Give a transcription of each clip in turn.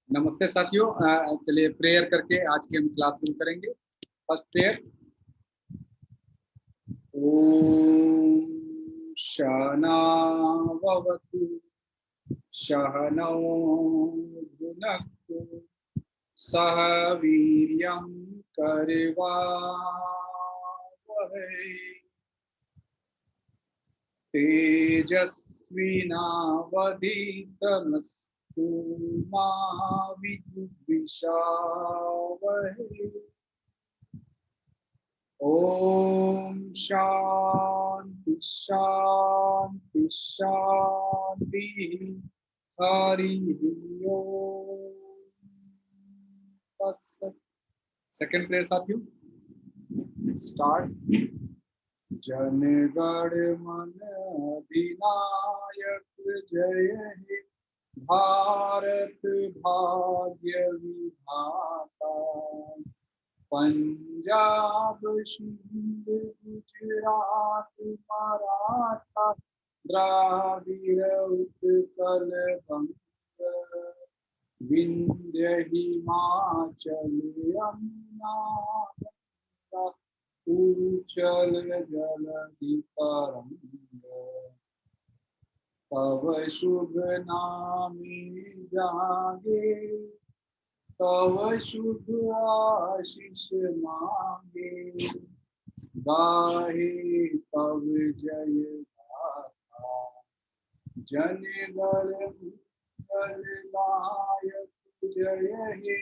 नमस्ते साथियों। चलिए प्रेयर करके आज की हम क्लास शुरू करेंगे। First prayer. ओम सहना भवतु सहनौ भुनक्तु सह वीर्यं करवावहै तेजस्विनावधीतमस्तु मा विद्विषावहै। ओम शांति शांति शांति। हरि ओम तत्सत। सेकंड प्रेयर साथियों, स्टार्ट। जन गण मन अधिनायक जय हे भारत भाग्य विधाता। पंजाब सिंध गुजरात मराठा द्राविड़ उत्कल बंग विंध्य हिमाचल यमुना गंगा उच्चल जलधि तरंग। तव शुभ नामे जागे तव शुभ आशीष मांगे। गाहे तव जय गाथा जन गण मंगलदायक जय हे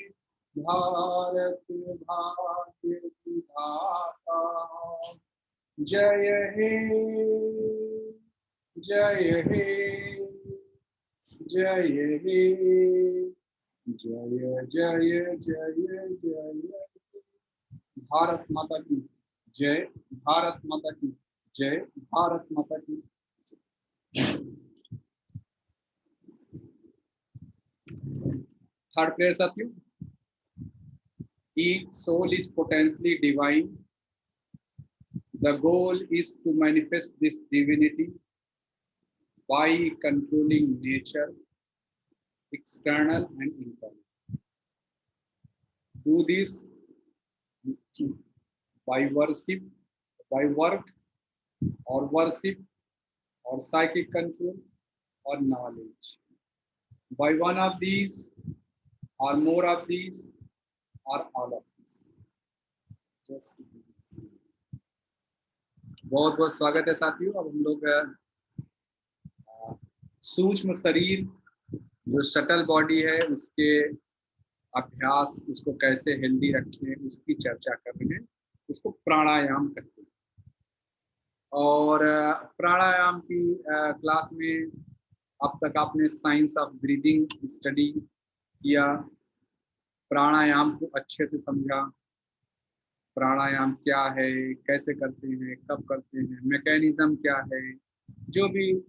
भारत भाग्य विधाता। जय हे जय हे जय हे जय जय जय जय। भारत माता की जय। भारत माता की जय। भारत माता की। थर्ड प्रेयर साथियों। Each soul is potentially divine. The goal is to manifest this divinity by controlling nature, external and internal. Do this by worship, by work or worship or psychic control or knowledge. By one of these or more of these or all of these. Just बहुत बहुत स्वागत है साथियों। अब हम लोग सूक्ष्म शरीर जो शटल बॉडी है उसके अभ्यास, उसको कैसे हेल्दी रखें उसकी चर्चा कर रहे हैं। उसको प्राणायाम कहते हैं। और प्राणायाम की क्लास में अब तक आपने साइंस ऑफ ब्रीदिंग स्टडी किया, प्राणायाम को अच्छे से समझा। प्राणायाम क्या है, कैसे करते हैं, कब करते हैं, मैकेनिज्म क्या है, जो भी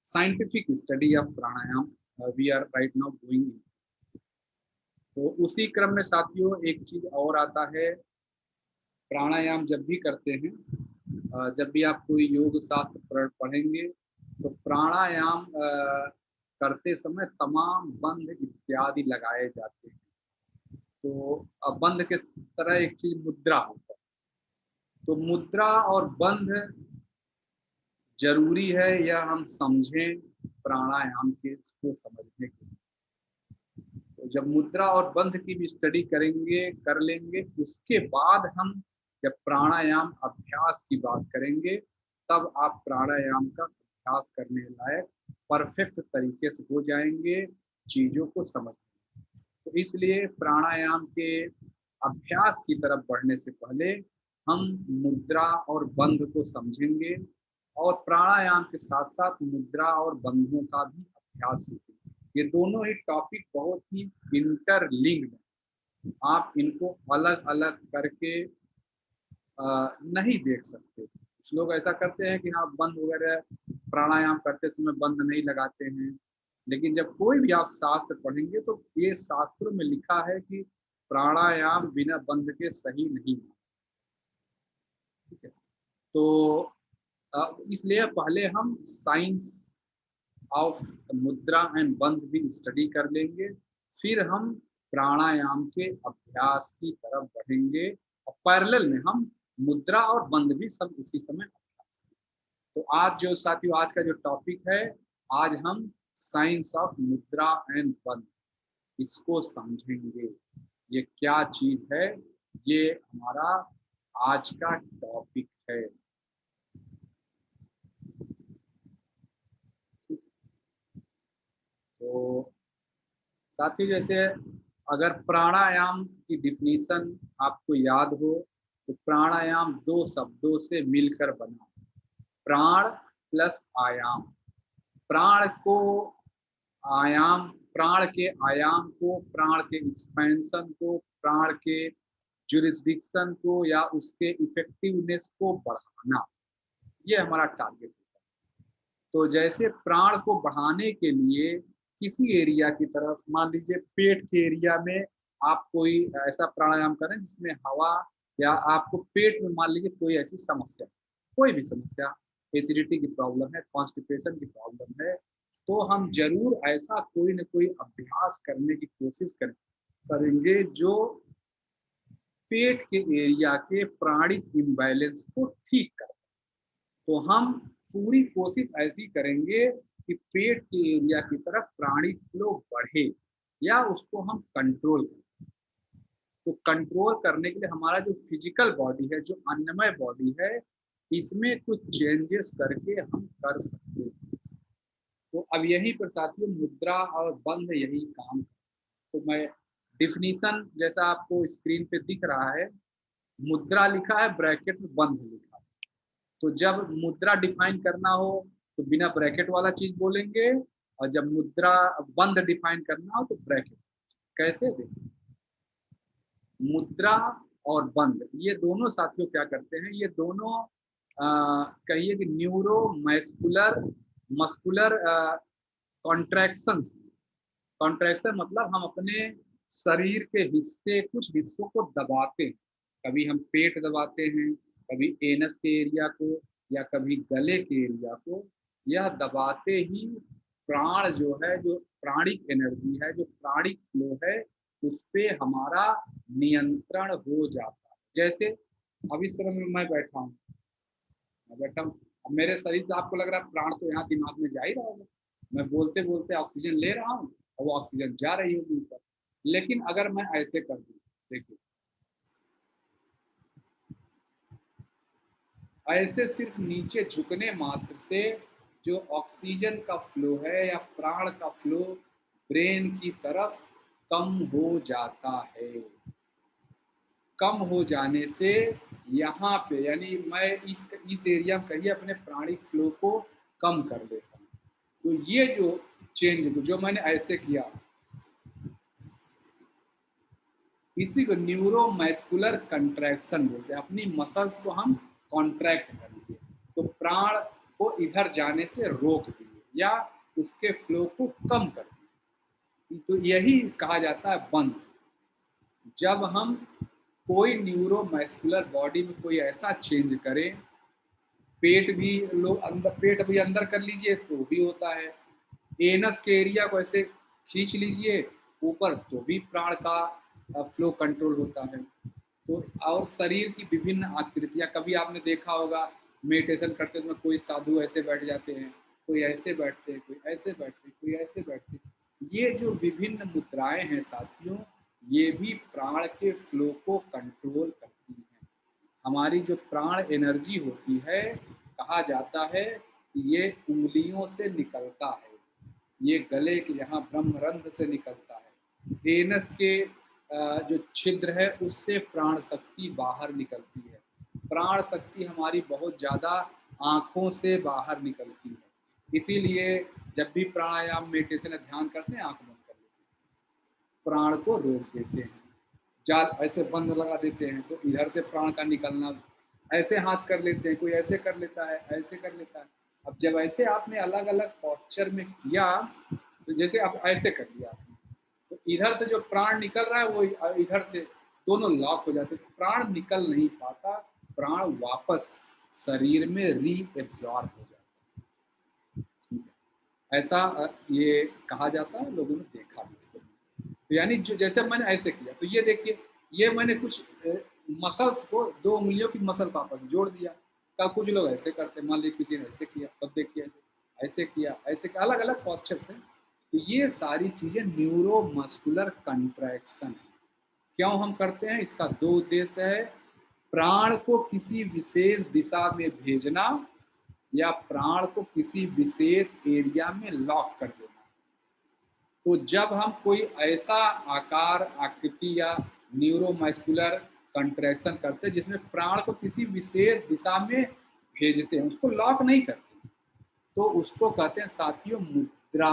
scientific study of pranayama we are right now doing. तो उसी क्रम में साथियों एक चीज और आता है। प्राणायाम जब भी करते हैं, जब भी आप कोई योग शास्त्र पढ़ेंगे तो प्राणायाम करते समय तमाम बंध इत्यादि लगाए जाते हैं। तो बंध के तरह एक चीज मुद्रा होता है। तो मुद्रा और बंध जरूरी है, यह हम समझें प्राणायाम के को समझने के लिए। तो जब मुद्रा और बंध की भी स्टडी करेंगे, कर लेंगे, उसके बाद हम जब प्राणायाम अभ्यास की बात करेंगे तब आप प्राणायाम का अभ्यास करने लायक परफेक्ट तरीके से हो जाएंगे, चीजों को समझ। तो इसलिए प्राणायाम के अभ्यास की तरफ बढ़ने से पहले हम मुद्रा और बंध को समझेंगे और प्राणायाम के साथ साथ मुद्रा और बंधों का भी अभ्यास सीखेंगे। ये दोनों ही टॉपिक बहुत ही इंटरलिंक्ड है। आप इनको अलग अलग करके नहीं देख सकते। कुछ लोग ऐसा करते हैं कि हाँ बंध वगैरह प्राणायाम करते समय बंध नहीं लगाते हैं, लेकिन जब कोई भी आप शास्त्र पढ़ेंगे तो ये शास्त्रों में लिखा है कि प्राणायाम बिना बंध के सही नहीं है। ठीक है, तो इसलिए पहले हम साइंस ऑफ मुद्रा एंड बंध भी स्टडी कर लेंगे। फिर हम प्राणायाम के अभ्यास की तरफ बढ़ेंगे और पैरेलल में हम मुद्रा और बंद भी सब उसी समय अभ्यास करेंगे। तो आज जो साथियों, आज का जो टॉपिक है, आज हम साइंस ऑफ मुद्रा एंड बंद इसको समझेंगे। ये क्या चीज है, ये हमारा आज का टॉपिक है। तो साथियों, जैसे अगर प्राणायाम की डिफिनीशन आपको याद हो तो प्राणायाम दो शब्दों से मिलकर बना, प्राण प्लस आयाम। प्राण को आयाम, प्राण के आयाम को, प्राण के एक्सपेंशन को, प्राण के जुरिस्डिक्शन को या उसके इफेक्टिवनेस को बढ़ाना, ये हमारा टारगेट है। तो जैसे प्राण को बढ़ाने के लिए किसी एरिया की तरफ, मान लीजिए पेट के एरिया में आप कोई ऐसा प्राणायाम करें जिसमें हवा, या आपको पेट में मान लीजिए कोई ऐसी समस्या, कोई भी समस्या, एसिडिटी की प्रॉब्लम है, कॉन्स्टिपेशन की प्रॉब्लम है, तो हम जरूर ऐसा कोई न कोई अभ्यास करने की कोशिश करेंगे जो पेट के एरिया के प्राणिक इम्बैलेंस को ठीक करे। तो हम पूरी कोशिश ऐसी करेंगे कि पेट के एरिया की तरफ प्राणिक फ्लो बढ़े या उसको हम कंट्रोल करें। तो कंट्रोल करने के लिए हमारा जो फिजिकल बॉडी है, जो अन्नमय बॉडी है, इसमें कुछ चेंजेस करके हम कर सकते हैं। तो अब यहीं पर साथियों मुद्रा और बंध यही काम। तो मैं डिफिनीशन जैसा आपको स्क्रीन पे दिख रहा है, मुद्रा लिखा है, ब्रैकेट में बंध लिखा है। तो जब मुद्रा डिफाइन करना हो तो बिना ब्रैकेट वाला चीज बोलेंगे, और जब मुद्रा बंद डिफाइन करना हो तो ब्रैकेट। कैसे देखिए, मुद्रा और बंद ये दोनों साथियों क्या करते हैं, ये दोनों कहिए कि neuro muscular muscular contraction. Contraction मतलब हम अपने शरीर के हिस्से, कुछ हिस्सों को दबाते हैं। कभी हम पेट दबाते हैं, कभी एनस के एरिया को, या कभी गले के एरिया को। यह दबाते ही प्राण जो है, जो प्राणिक एनर्जी है, जो प्राणिक फ्लो है, उस पे हमारा नियंत्रण हो जाता है। जैसे अब इस तरह में मैं बैठा हूँ, अब मेरे शरीर से आपको लग रहा है प्राण तो यहाँ दिमाग में जा ही रहा होगा, मैं बोलते बोलते ऑक्सीजन ले रहा हूँ और वो ऑक्सीजन जा रही होगी ऊपर। लेकिन अगर मैं ऐसे कर दूँ, देखिए ऐसे सिर्फ नीचे झुकने मात्र से जो ऑक्सीजन का फ्लो है या प्राण का फ्लो ब्रेन की तरफ कम हो जाता है। कम हो जाने से यहाँ पे, यानी मैं इस एरिया में कहिए अपने प्राणिक फ्लो को कम कर देता हूँ। तो ये जो चेंज जो मैंने ऐसे किया, इसी को न्यूरोमैस्कुलर कंट्रैक्शन बोलते हैं। अपनी मसल्स को हम कॉन्ट्रैक्ट कर दिए, तो प्राण को इधर जाने से रोक दिए या उसके फ्लो को कम कर दिए। तो यही कहा जाता है बंद। जब हम कोई न्यूरोमैस्कुलर बॉडी में कोई ऐसा चेंज करें, पेट भी लोग अंदर, पेट भी अंदर कर लीजिए तो भी होता है, एनस के एरिया को ऐसे खींच लीजिए ऊपर तो भी प्राण का फ्लो कंट्रोल होता है। तो और शरीर की विभिन्न आकृतियां, कभी आपने देखा होगा मेडिटेशन करते समय कोई साधु ऐसे बैठ जाते हैं, कोई ऐसे बैठते हैं, कोई ऐसे बैठते हैं, कोई ऐसे बैठते हैं। ये जो विभिन्न मुद्राएं हैं साथियों, ये भी प्राण के फ्लो को कंट्रोल करती हैं। हमारी जो प्राण एनर्जी होती है, कहा जाता है कि ये उंगलियों से निकलता है, ये गले के यहाँ ब्रह्मरंध्र से निकलता है, एनस के जो छिद्र है उससे प्राण शक्ति बाहर निकलती है। प्राण शक्ति हमारी बहुत ज़्यादा आँखों से बाहर निकलती है। इसीलिए जब भी प्राणायाम मेडिटेशन या ध्यान करते हैं, आँख बंद कर लेते हैं, प्राण को रोक देते हैं, जाल ऐसे बंद लगा देते हैं, तो इधर से प्राण का निकलना, ऐसे हाथ कर लेते हैं, कोई ऐसे कर लेता है, ऐसे कर लेता है। अब जब ऐसे आपने अलग अलग पॉस्चर में किया, तो जैसे आप ऐसे कर लिया आपने, तो इधर से जो प्राण निकल रहा है वो इधर से दोनों लॉक हो जाते हैं, प्राण निकल नहीं पाता, प्राण वापस शरीर में रीएब्जॉर्ब हो जाता है। ऐसा ये कहा जाता है, लोगों ने देखा भी। यानी जो जैसे मैंने ऐसे किया, तो ये देखिए, ये मैंने कुछ मसल्स को, 2 उंगलियों की मसल को आपस में जोड़ दिया। तब कुछ लोग ऐसे करते हैं, मान लीजिए किसी ने ऐसे किया, तब देखिए ऐसे किया, ऐसे किया, अलग अलग पॉस्चर्स हैं। तो ये सारी चीजें न्यूरोमस्कुलर कंट्रैक्शन है। क्यों हम करते हैं? इसका 2 उद्देश्य है। प्राण को किसी विशेष दिशा में भेजना या प्राण को किसी विशेष एरिया में लॉक कर देना। तो जब हम कोई ऐसा आकार, आकृति या न्यूरोमस्कुलर कंट्रैक्शन करते हैं जिसमें प्राण को किसी विशेष दिशा में भेजते हैं, उसको लॉक नहीं करते, तो उसको कहते हैं साथियों मुद्रा।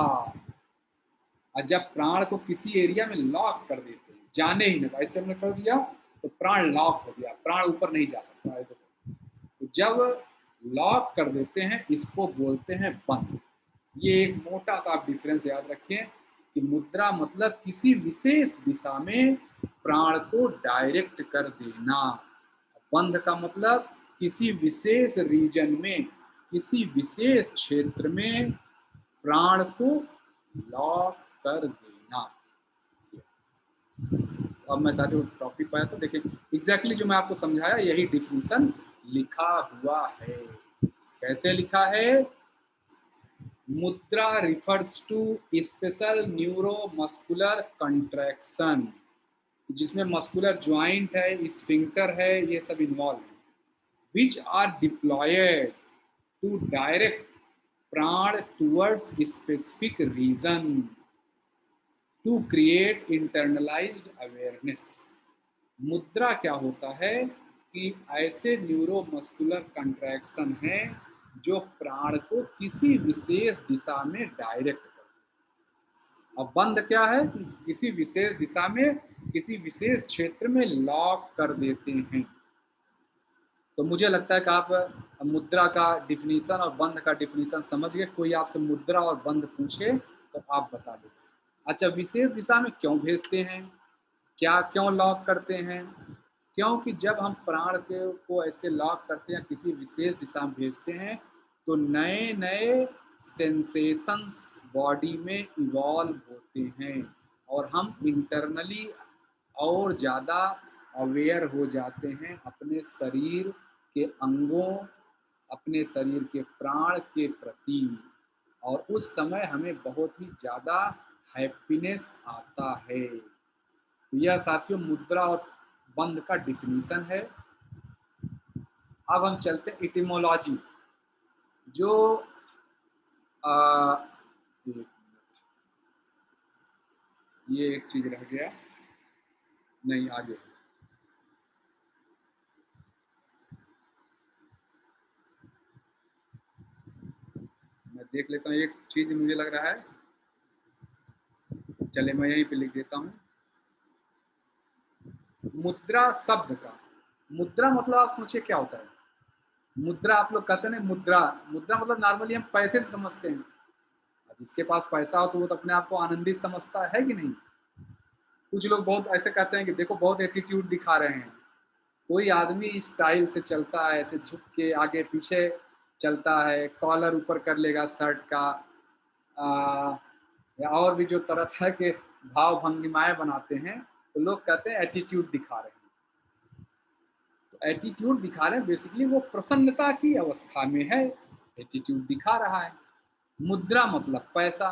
और जब प्राण को किसी एरिया में लॉक कर देते हैं, जाने ही नहीं, ऐसे हमने कर दिया तो प्राण लॉक हो गया, प्राण ऊपर नहीं जा सकता है। तो जब लॉक कर देते हैं, इसको बोलते हैं बंद। ये एक मोटा सा डिफरेंस याद रखें कि मुद्रा मतलब किसी विशेष दिशा में प्राण को डायरेक्ट कर देना, बंध का मतलब किसी विशेष रीजन में, किसी विशेष क्षेत्र में प्राण को लॉक कर देना। अब मैं साथियों टॉपिक पर आया तो देखिए, एग्जैक्टली जो मैं आपको समझाया यही डिफिनीशन लिखा हुआ है। कैसे लिखा है? Mudra refers to special neuromuscular contraction, जिसमें मस्कुलर ज्वाइंट है, स्फिंक्टर है, ये सब इन्वॉल्व है, which are deployed to direct prana towards specific region to create internalized awareness. मुद्रा क्या होता है कि ऐसे न्यूरोमस्कुलर कंट्रैक्शन है जो प्राण को किसी विशेष दिशा में डायरेक्ट करते हैं। अब बंद क्या है कि किसी विशेष दिशा में, किसी विशेष क्षेत्र में लॉक कर देते हैं। तो मुझे लगता है कि आप मुद्रा का डिफिनीशन और बंद का डिफिनीशन समझ गए। कोई आपसे मुद्रा और बंद पूछे तो आप बता दो। अच्छा, विशेष दिशा में क्यों भेजते हैं, क्या क्यों लॉक करते हैं? क्योंकि जब हम प्राण को ऐसे लॉक करते हैं, किसी विशेष दिशा में भेजते हैं, तो नए नए सेंसेशंस बॉडी में इवॉल्व होते हैं और हम इंटरनली और ज़्यादा अवेयर हो जाते हैं अपने शरीर के अंगों, अपने शरीर के प्राण के प्रति, और उस समय हमें बहुत ही ज़्यादा हैप्पीनेस आता है। तो यह साथियों मुद्रा और बंद का डिफिनीशन है। अब हम चलते हैं इटिमोलॉजी। जो ये एक चीज रह गया, नहीं आगे मैं देख लेता हूँ, एक चीज मुझे लग रहा है, चले मैं यहीं पे लिख देता हूँ। मुद्रा शब्द का, मुद्रा मतलब आप सोचिए क्या होता है। मुद्रा आप लोग कहते हैं ना, मुद्रा, मुद्रा मतलब नॉर्मली हम पैसे से समझते हैं। जिसके पास पैसा हो तो वो तो अपने आप को आनंदित समझता है कि नहीं। कुछ लोग बहुत ऐसे कहते हैं कि देखो बहुत एटीट्यूड दिखा रहे हैं। कोई आदमी स्टाइल से चलता है, ऐसे झुक के आगे पीछे चलता है, कॉलर ऊपर कर लेगा शर्ट का, या और भी जो तरह तरह के भाव भंगिमाएं बनाते हैं, तो लोग कहते हैं एटीट्यूड दिखा रहे हैं। तो एटीट्यूड दिखा रहे हैं, बेसिकली वो प्रसन्नता की अवस्था में है, एटीट्यूड दिखा रहा है। मुद्रा मतलब पैसा।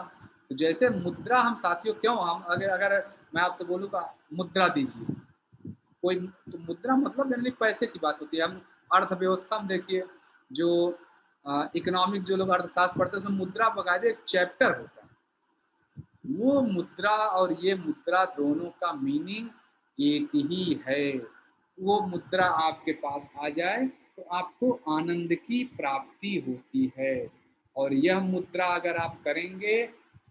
तो जैसे मुद्रा हम साथियों क्यों, हम अगर अगर मैं आपसे बोलूँगा मुद्रा दीजिए, कोई, तो मुद्रा मतलब जनरली पैसे की बात होती है। हम अर्थव्यवस्था में देखिए, जो इकोनॉमिक्स जो लोग अर्थशास्त्र पढ़ते हैं उसमें मुद्रा बकायदे एक चैप्टर होता है। वो मुद्रा और ये मुद्रा दोनों का मीनिंग एक ही है। वो मुद्रा आपके पास आ जाए तो आपको आनंद की प्राप्ति होती है, और यह मुद्रा अगर आप करेंगे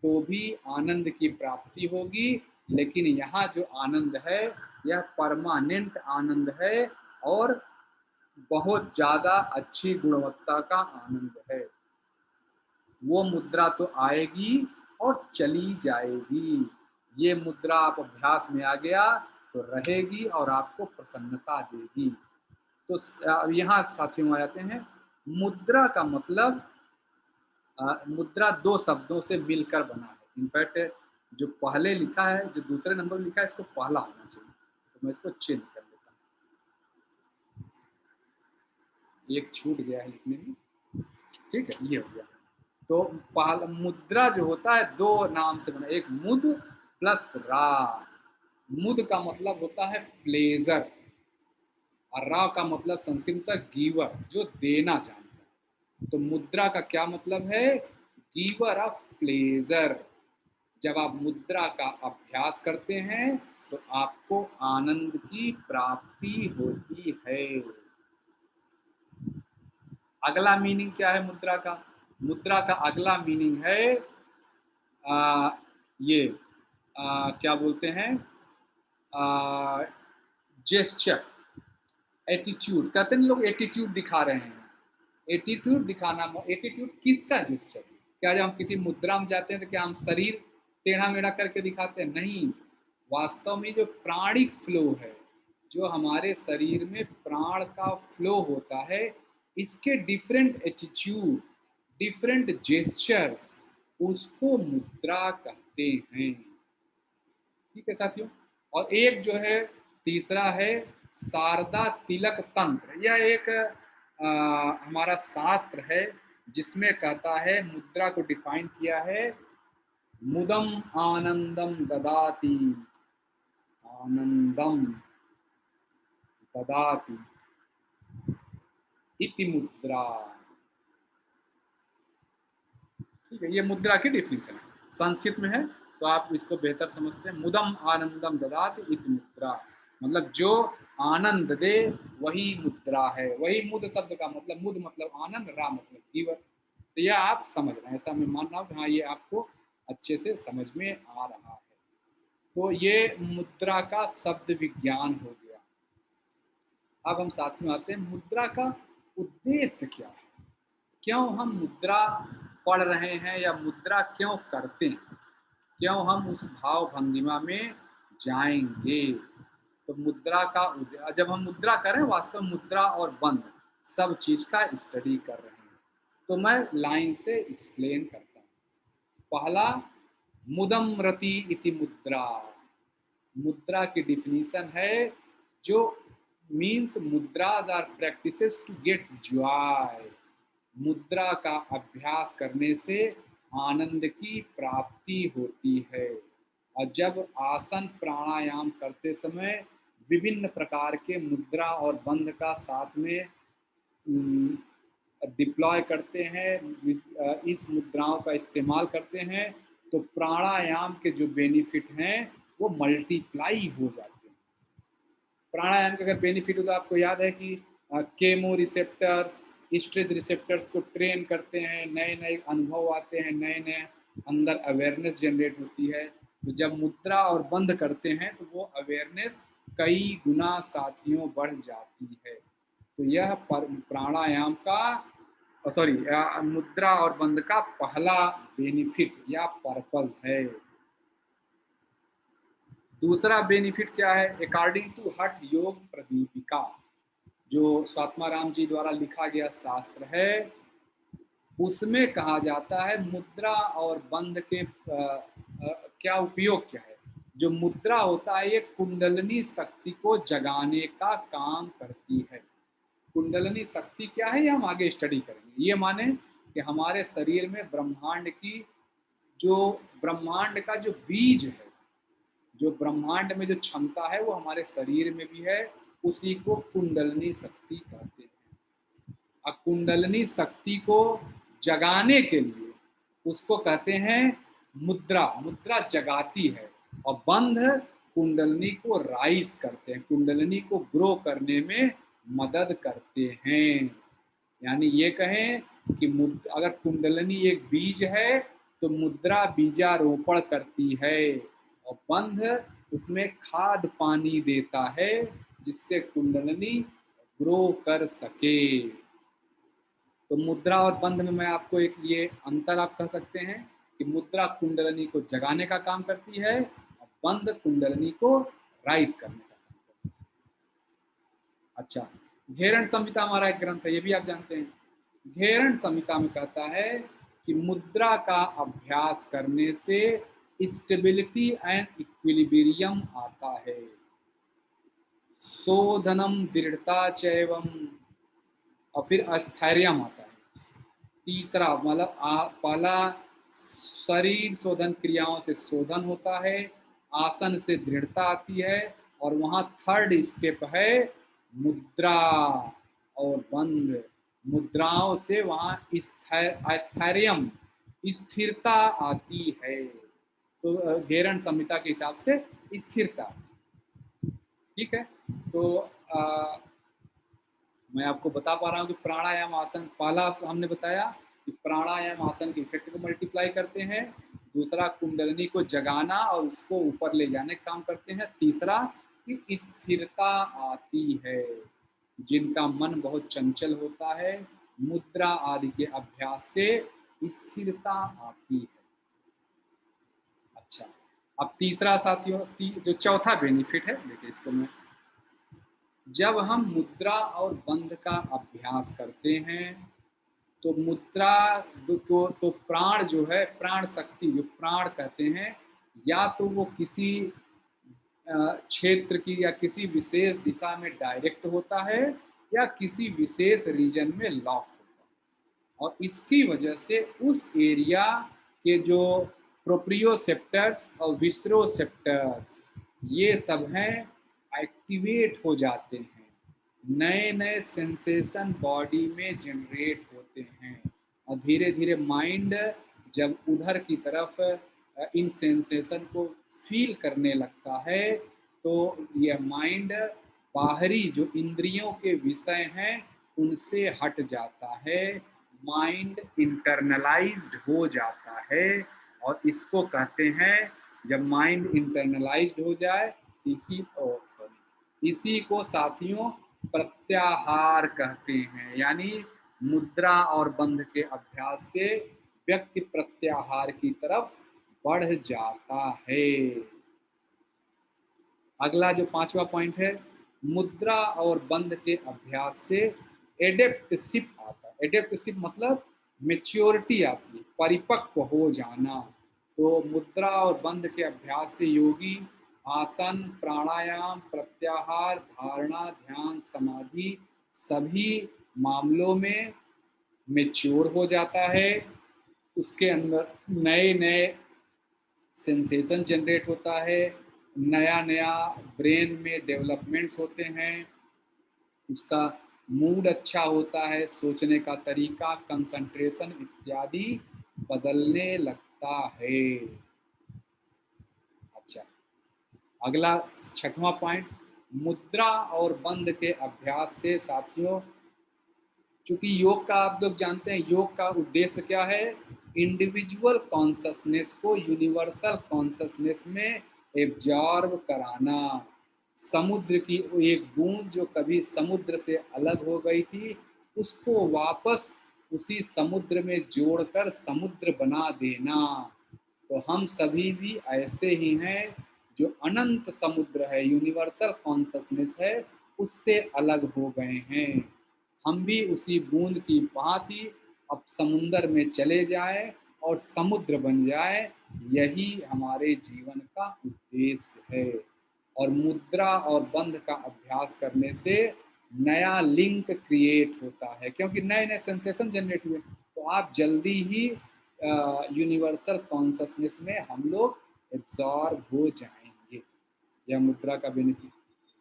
तो भी आनंद की प्राप्ति होगी। लेकिन यहाँ जो आनंद है यह परमानेंट आनंद है और बहुत ज्यादा अच्छी गुणवत्ता का आनंद है। वो मुद्रा तो आएगी और चली जाएगी। ये मुद्रा आप अभ्यास में आ गया तो रहेगी और आपको प्रसन्नता देगी। तो यहाँ साथियों आ जाते हैं, मुद्रा का मतलब मुद्रा दो शब्दों से मिलकर बना है। इनफैक्ट जो पहले लिखा है, जो दूसरे नंबर में लिखा है, इसको पहला आना चाहिए, तो मैं इसको चेंज कर देता हूँ। एक छूट गया है लिखने में, ठीक है, ये हो गया। तो पहला मुद्रा जो होता है दो नाम से बना, एक मुद प्लस रा। मुद का मतलब होता है प्लेजर, और रा का मतलब संस्कृत में होता है गिवर, जो देना जानता है। तो मुद्रा का क्या मतलब है? Giver of pleasure. जब आप मुद्रा का अभ्यास करते हैं तो आपको आनंद की प्राप्ति होती है। अगला मीनिंग क्या है मुद्रा का? मुद्रा का अगला मीनिंग है ये क्या बोलते हैं, जेस्चर, एटीट्यूड। कहते हैं लोग एटीट्यूड दिखा रहे हैं। एटीट्यूड दिखाना, एटीट्यूड किसका जेस्चर? क्या जब हम किसी मुद्रा में जाते हैं तो क्या हम शरीर टेढ़ा मेढ़ा करके दिखाते हैं? नहीं, वास्तव में जो प्राणिक फ्लो है, जो हमारे शरीर में प्राण का फ्लो होता है, इसके डिफरेंट एटीट्यूड, डिफरेंट जेस्चर्स, उसको मुद्रा कहते हैं। ठीक है साथियों। और एक जो है तीसरा है शारदा तिलक तंत्र। यह एक हमारा शास्त्र है जिसमें कहता है, मुद्रा को डिफाइन किया है, मुदम आनंदम ददाति, आनंदम ददाति इति मुद्रा। ठीक है, ये मुद्रा की डिफिनेशन है, संस्कृत में है तो आप इसको बेहतर समझते हैं। मुदम आनंदम ददाति इति मुद्रा, मतलब जो आनंद दे वही मुद्रा है। वही मुद शब्द का मतलब, मुद मतलब आनंद, रा मतलब गिवर। तो यह आप समझ रहे हैं, ऐसा मैं मान रहा हूँ। हाँ, ये आपको अच्छे से समझ में आ रहा है। तो ये मुद्रा का शब्द विज्ञान हो गया। अब हम साथ में आते हैं, मुद्रा का उद्देश्य क्या है? क्यों हम मुद्रा पढ़ रहे हैं या मुद्रा क्यों करते हैं? क्यों हम उस भाव भंगिमा में जाएंगे? तो मुद्रा का, जब हम मुद्रा करें, वास्तव में मुद्रा और बंध सब चीज का स्टडी कर रहे हैं। तो मैं लाइन से एक्सप्लेन करता हूँ। पहला, मुदम रति इति मुद्रा। मुद्रा की डिफिनीशन है, जो means mudras are practices to get joy. मुद्रा का अभ्यास करने से आनंद की प्राप्ति होती है। और जब आसन प्राणायाम करते समय विभिन्न प्रकार के मुद्रा और बंध का साथ में डिप्लॉय करते हैं, इस मुद्राओं का इस्तेमाल करते हैं, तो प्राणायाम के जो बेनिफिट हैं वो मल्टीप्लाई हो जाते हैं। प्राणायाम का अगर बेनिफिट हो तो आपको याद है कि केमो रिसेप्टर्स, स्ट्रेस रिसेप्टर्स को ट्रेन करते हैं, नए नए अनुभव आते हैं, नए नए अंदर अवेयरनेस जनरेट होती है। तो जब मुद्रा और बंद करते हैं तो वो अवेयरनेस कई गुना साथियों बढ़ जाती है। तो यह प्राणायाम का, सॉरी, मुद्रा और बंद का पहला बेनिफिट या पर्पस है। दूसरा बेनिफिट क्या है? अकॉर्डिंग टू हठ योग प्रदीपिका, जो स्वात्माराम जी द्वारा लिखा गया शास्त्र है, उसमें कहा जाता है मुद्रा और बंध के क्या उपयोग क्या है। जो मुद्रा होता है ये कुंडलिनी शक्ति को जगाने का काम करती है। कुंडलिनी शक्ति क्या है ये हम आगे स्टडी करेंगे। ये माने कि हमारे शरीर में ब्रह्मांड की, जो ब्रह्मांड का जो बीज है, जो ब्रह्मांड में जो क्षमता है वो हमारे शरीर में भी है, उसी को कुंडलिनी शक्ति कहते हैं। और कुंडलिनी शक्ति को जगाने के लिए उसको कहते हैं मुद्रा। मुद्रा जगाती है, और बंध कुंडलिनी को राइज करते हैं, कुंडलिनी को ग्रो करने में मदद करते हैं। यानी ये कहें कि अगर कुंडलिनी एक बीज है तो मुद्रा बीजारोपण करती है, और बंध उसमें खाद पानी देता है जिससे कुंडलिनी ग्रो कर सके। तो मुद्रा और बंध में मैं आपको एक ये अंतर आप कह सकते हैं कि मुद्रा कुंडलिनी को जगाने का काम करती है और बंध कुंडलिनी को राइज करने का काम करती है। अच्छा, घेरण संहिता हमारा एक ग्रंथ है, ये भी आप जानते हैं। घेरण संहिता में कहता है कि मुद्रा का अभ्यास करने से स्टेबिलिटी एंड इक्विलिब्रियम आता है। शोधनम दृढ़ता चैवम, और फिर स्थैर्यम आता है। तीसरा मतलब पहला शरीर शोधन क्रियाओं से शोधन होता है, आसन से दृढ़ता आती है, और वहां थर्ड स्टेप है मुद्रा और बंध। मुद्राओं से वहां स्थैर्यम, स्थिरता आती है। तो घेरण संहिता के हिसाब से स्थिरता, ठीक है। तो मैं आपको बता पा रहा हूँ कि प्राणायाम आसन, पहला हमने बताया कि प्राणायाम आसन के इफेक्ट को मल्टीप्लाई करते हैं, दूसरा कुंडलिनी को जगाना और उसको ऊपर ले जाने का काम करते हैं, तीसरा कि स्थिरता आती है। जिनका मन बहुत चंचल होता है, मुद्रा आदि के अभ्यास से स्थिरता आती है। अच्छा, अब तीसरा साथियों, जो चौथा बेनिफिट है, देखिए इसको मैं, जब हम मुद्रा और बंध का अभ्यास करते हैं तो मुद्रा तो प्राण जो है, प्राण शक्ति जो प्राण कहते हैं, या तो वो किसी क्षेत्र की या किसी विशेष दिशा में डायरेक्ट होता है, या किसी विशेष रीजन में लॉक होता है। और इसकी वजह से उस एरिया के जो प्रोप्रियोसेप्टर्स और विसरोसेप्टर्स, ये सब हैं, एक्टिवेट हो जाते हैं, नए नए सेंसेशन बॉडी में जनरेट होते हैं, और धीरे धीरे माइंड जब उधर की तरफ इन सेंसेशन को फील करने लगता है, तो यह माइंड बाहरी जो इंद्रियों के विषय हैं उनसे हट जाता है, माइंड इंटरनलाइज्ड हो जाता है। और इसको कहते हैं, जब माइंड इंटरनलाइज्ड हो जाए, इसी को साथियों प्रत्याहार कहते हैं। यानी मुद्रा और बंध के अभ्यास से व्यक्ति प्रत्याहार की तरफ बढ़ जाता है। अगला जो पांचवा पॉइंट है, मुद्रा और बंध के अभ्यास से एडेप्टशिप आता है। एडेप्टशिप मतलब मेच्योरिटी आती है, परिपक्व हो जाना। तो मुद्रा और बंध के अभ्यास से योगी आसन, प्राणायाम, प्रत्याहार, धारणा, ध्यान, समाधि सभी मामलों में मेच्योर हो जाता है। उसके अंदर नए नए सेंसेशन जनरेट होता है, नया नया ब्रेन में डेवलपमेंट्स होते हैं, उसका मूड अच्छा होता है, सोचने का तरीका, कंसंट्रेशन इत्यादि बदलने लगता है। अच्छा, अगला छठवां पॉइंट, मुद्रा और बंध के अभ्यास से साथियों, चूंकि योग का आप लोग जानते हैं, योग का उद्देश्य क्या है, इंडिविजुअल कॉन्शसनेस को यूनिवर्सल कॉन्शसनेस में एब्जॉर्ब कराना। समुद्र की एक बूंद जो कभी समुद्र से अलग हो गई थी, उसको वापस उसी समुद्र में जोड़कर समुद्र बना देना। तो हम सभी भी ऐसे ही हैं, जो अनंत समुद्र है, यूनिवर्सल कॉन्शसनेस है, उससे अलग हो गए हैं। हम भी उसी बूंद की भांति अब समुद्र में चले जाएं और समुद्र बन जाए, यही हमारे जीवन का उद्देश्य है। और मुद्रा और बंध का अभ्यास करने से नया लिंक क्रिएट होता है, क्योंकि नए नए सेंसेशन जनरेट हुए, तो आप जल्दी ही यूनिवर्सल कॉन्शसनेस में हम लोग एब्जॉर्ब हो जाएंगे। यह मुद्रा का बेनिफिट।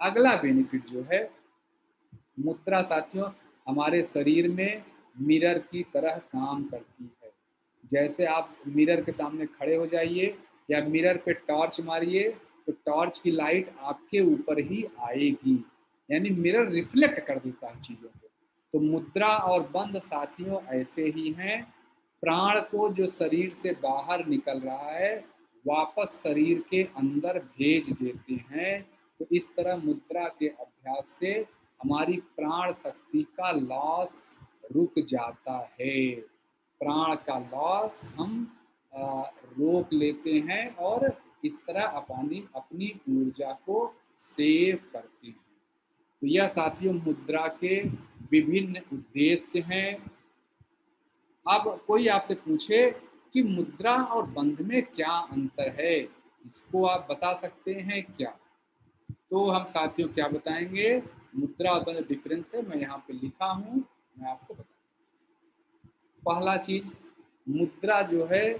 अगला बेनिफिट जो है, मुद्रा साथियों हमारे शरीर में मिरर की तरह काम करती है। जैसे आप मिरर के सामने खड़े हो जाइए या मिरर पे टॉर्च मारिए, तो टॉर्च की लाइट आपके ऊपर ही आएगी, यानी मिरर रिफ्लेक्ट कर देता है चीज़ों को। तो मुद्रा और बंध साथियों ऐसे ही हैं, प्राण को जो शरीर से बाहर निकल रहा है वापस शरीर के अंदर भेज देते हैं। तो इस तरह मुद्रा के अभ्यास से हमारी प्राण शक्ति का लॉस रुक जाता है, प्राण का लॉस हम रोक लेते हैं, और इस तरह अपनी अपनी ऊर्जा को सेव करते हैं। तो यह साथियों मुद्रा के विभिन्न उद्देश्य हैं। अब कोई आपसे पूछे कि मुद्रा और बंध में क्या अंतर है, इसको आप बता सकते हैं क्या? तो हम साथियों क्या बताएंगे, मुद्रा और बंध डिफरेंस है, मैं यहाँ पे लिखा हूँ, मैं आपको बताऊँ। पहला चीज, मुद्रा जो है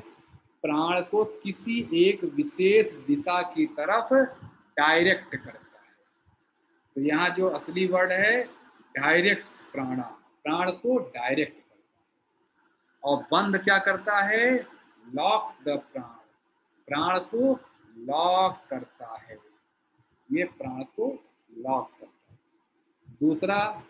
प्राण को किसी एक विशेष दिशा की तरफ डायरेक्ट करता है। तो यहाँ जो असली वर्ड है डायरेक्ट्स प्राणा, प्राण को डायरेक्ट करता है। और बंध क्या करता है, लॉक द प्राण, प्राण को लॉक करता है, ये प्राण को लॉक करता है। दूसरा,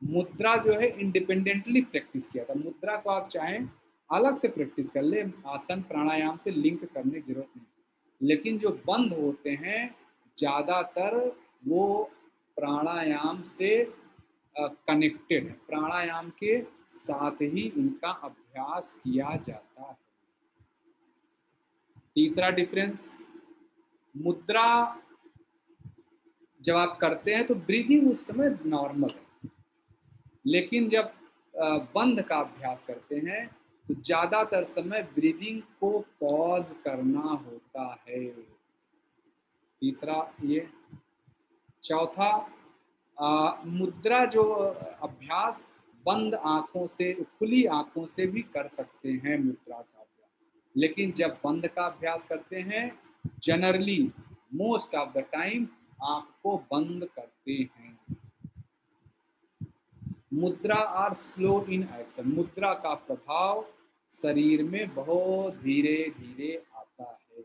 मुद्रा जो है इंडिपेंडेंटली प्रैक्टिस किया था, मुद्रा को आप चाहें अलग से प्रैक्टिस कर ले, आसन प्राणायाम से लिंक करने की जरूरत नहीं। लेकिन जो बंध होते हैं ज्यादातर वो प्राणायाम से कनेक्टेड है, प्राणायाम के साथ ही इनका अभ्यास किया जाता है। तीसरा डिफरेंस, मुद्रा जब आप करते हैं तो ब्रीदिंग उस समय नॉर्मल है, लेकिन जब बंध का अभ्यास करते हैं तो ज्यादातर समय ब्रीदिंग को पॉज करना होता है। तीसरा ये। चौथा, मुद्रा जो अभ्यास बंद आंखों से, खुली आंखों से भी कर सकते हैं मुद्रा का अभ्यास, लेकिन जब बंद का अभ्यास करते हैं generally most of the time आंख को बंद करते हैं। मुद्रा आर स्लो इन एक्शन, मुद्रा का प्रभाव शरीर में बहुत धीरे धीरे आता है,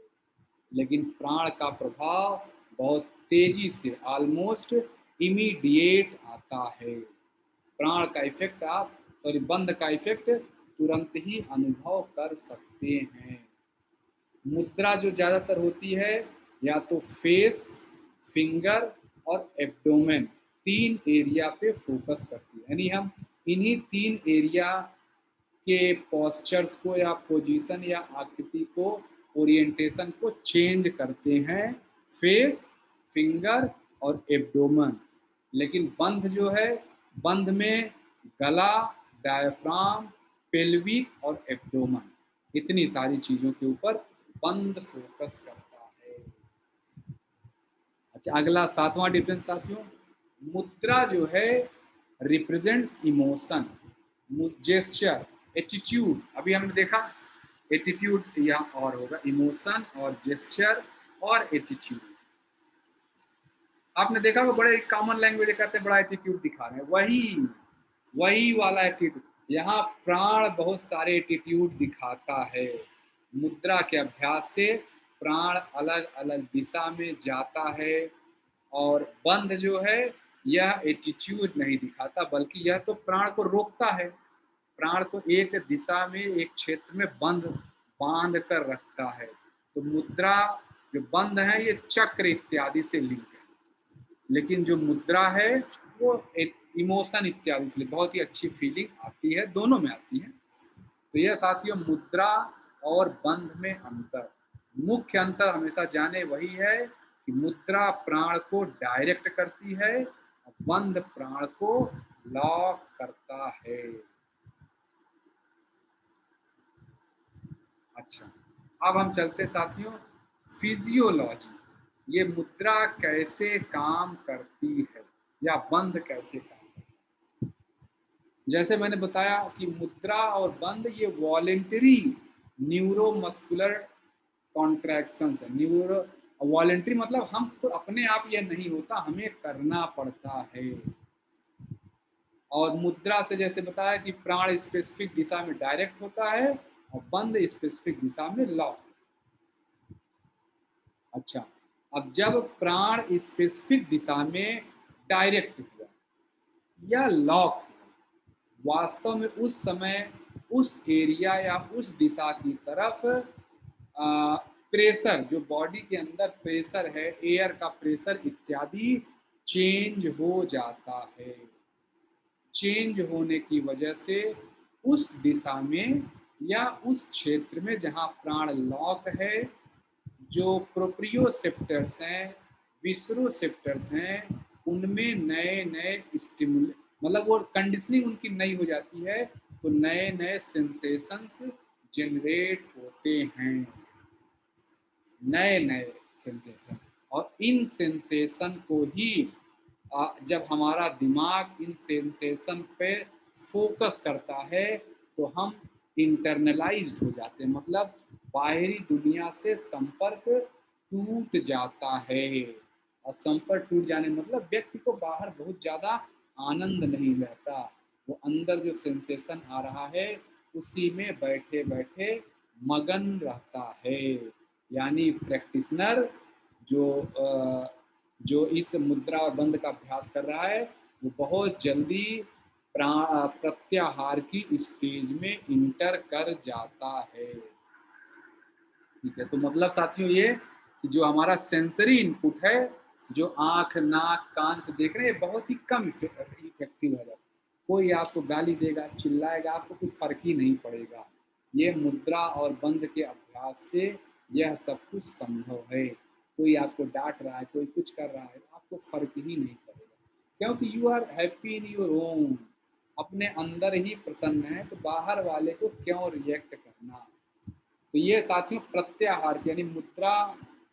लेकिन प्राण का प्रभाव बहुत तेजी से, ऑलमोस्ट इमीडिएट आता है। प्राण का इफेक्ट आप, सॉरी बंध का इफेक्ट तुरंत ही अनुभव कर सकते हैं। मुद्रा जो ज्यादातर होती है या तो फेस, फिंगर और एब्डोमेन, तीन एरिया पे फोकस करती है, यानी हम इन्हीं तीन एरिया के पोस्चर्स को या पोजीशन या आकृति को, ओरिएंटेशन को चेंज करते हैं, फेस, फिंगर और एब्डोमेन। लेकिन बंध जो है, बंध में गला, डायफ्राम, पेल्विक और एब्डोमेन, इतनी सारी चीजों के ऊपर बंध फोकस करता है। अच्छा, अगला सातवां डिफरेंस साथियों, मुद्रा जो है रिप्रेजेंट्स इमोशन, जेस्चर, एटीट्यूड, अभी हमने देखा एटीट्यूड यहाँ और होगा, इमोशन और जेस्चर और एटीट्यूड। आपने देखा वो बड़े कॉमन लैंग्वेज कहते हैं, बड़ा एटीट्यूड दिखा रहे हैं, वही वाला एटीट्यूड। यहाँ प्राण बहुत सारे एटीट्यूड दिखाता है। मुद्रा के अभ्यास से प्राण अलग अलग दिशा में जाता है, और बंध जो है यह एटीट्यूड नहीं दिखाता, बल्कि यह तो प्राण को रोकता है, प्राण को एक दिशा में, एक क्षेत्र में बांध कर रखता है। तो मुद्रा जो बंध है ये चक्र इत्यादि से लिंक है, लेकिन जो मुद्रा है वो एक इमोशन इत्यादि से, बहुत ही अच्छी फीलिंग आती है, दोनों में आती है। तो यह साथियों मुद्रा और बंध में अंतर, मुख्य अंतर हमेशा जाने वही है कि मुद्रा प्राण को डायरेक्ट करती है और बंध प्राण को लॉक करता है। अच्छा, अब हम चलते साथियों फिजियोलॉजी, ये मुद्रा कैसे काम करती है या बंध कैसे काम करती है। जैसे मैंने बताया कि मुद्रा और बंध ये वॉलेंटरी न्यूरोमस्कुलर कॉन्ट्रैक्शंस है। न्यूरो वॉलेंटरी मतलब हम तो अपने आप यह नहीं होता, हमें करना पड़ता है। और मुद्रा से जैसे बताया कि प्राण स्पेसिफिक दिशा में डायरेक्ट होता है और बंद स्पेसिफिक दिशा में लॉक। अच्छा, अब जब प्राण स्पेसिफिक दिशा में डायरेक्ट हुआ या लॉक हुआ, वास्तव में उस समय उस एरिया या उस दिशा की तरफ प्रेशर, जो बॉडी के अंदर प्रेशर है, एयर का प्रेशर इत्यादि चेंज हो जाता है। चेंज होने की वजह से उस दिशा में या उस क्षेत्र में जहां प्राण लॉक है, जो प्रोप्रियोसेप्टर्स हैं, विसरोसेप्टर्स हैं, उनमें नए नए मतलब वो कंडीशनिंग उनकी नई हो जाती है, तो नए नए सेंसेशंस जनरेट होते हैं, नए नए सेंसेशन। और इन सेंसेशन को ही जब हमारा दिमाग इन सेंसेशन पे फोकस करता है तो हम इंटरनलाइज्ड हो जाते हैं, मतलब बाहरी दुनिया से संपर्क टूट जाता है। और संपर्क टूट जाने मतलब व्यक्ति को बाहर बहुत ज़्यादा आनंद नहीं रहता, वो अंदर जो सेंसेशन आ रहा है उसी में बैठे बैठे मगन रहता है। यानी प्रैक्टिशनर जो जो इस मुद्रा और बंध का अभ्यास कर रहा है वो बहुत जल्दी प्रत्याहार की स्टेज में इंटर कर जाता है। ठीक है, तो मतलब साथियों ये कि जो हमारा सेंसरी इनपुट है, जो आंख नाक कान से देख रहे हैं, बहुत ही कम इफेक्टिव है। कोई आपको गाली देगा, चिल्लाएगा, आपको कुछ फर्क ही नहीं पड़ेगा। ये मुद्रा और बंध के अभ्यास से यह सब कुछ संभव है। कोई आपको डांट रहा है, कोई कुछ कर रहा है, आपको फर्क ही नहीं पड़ेगा, क्योंकि you are happy in your own, अपने अंदर ही प्रसन्न है, तो बाहर वाले को क्यों रिएक्ट करना। तो ये साथियों प्रत्याहार यानी मुद्रा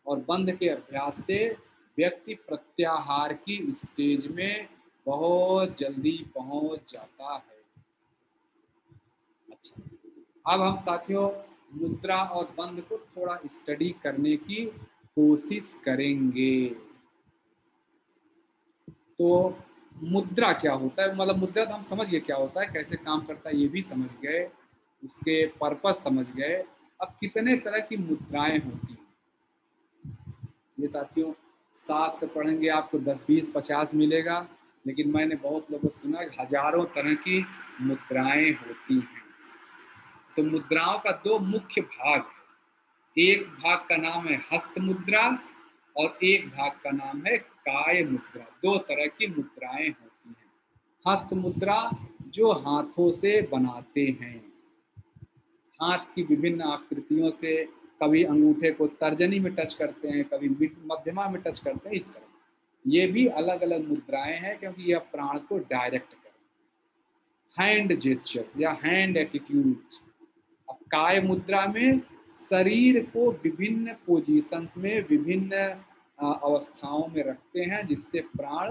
और बंध के अभ्यास से व्यक्ति प्रत्याहार की स्टेज में बहुत जल्दी पहुंच जाता है। अच्छा, अब हम साथियों मुद्रा और बंध को थोड़ा स्टडी करने की कोशिश करेंगे। तो मुद्रा क्या होता है, मतलब मुद्रा तो हम समझ गए क्या होता है, कैसे काम करता है ये भी समझ गए, उसके पर्पस समझ गए। अब कितने तरह की मुद्राएं होती हैं ये साथियों, शास्त्र पढ़ेंगे आपको 10 20 50 मिलेगा, लेकिन मैंने बहुत लोगों से सुना हजारों तरह की मुद्राएं होती हैं। तो मुद्राओं का दो मुख्य भाग है, एक भाग का नाम है हस्त मुद्रा और एक भाग का नाम है काय मुद्रा। दो तरह की मुद्राएं होती हैं। हस्त मुद्रा जो हाथों से बनाते हैं, हाथ की विभिन्न आकृतियों से, कभी अंगूठे को तर्जनी में टच करते हैं, कभी मध्यमा में टच करते हैं, इस तरह ये भी अलग अलग मुद्राएं हैं, क्योंकि यह प्राण को डायरेक्ट करें। हैंड जेस्चर या हैंड एटीट्यूड। अब काय मुद्रा में शरीर को विभिन्न पोजीशंस में, विभिन्न अवस्थाओं में रखते हैं, जिससे प्राण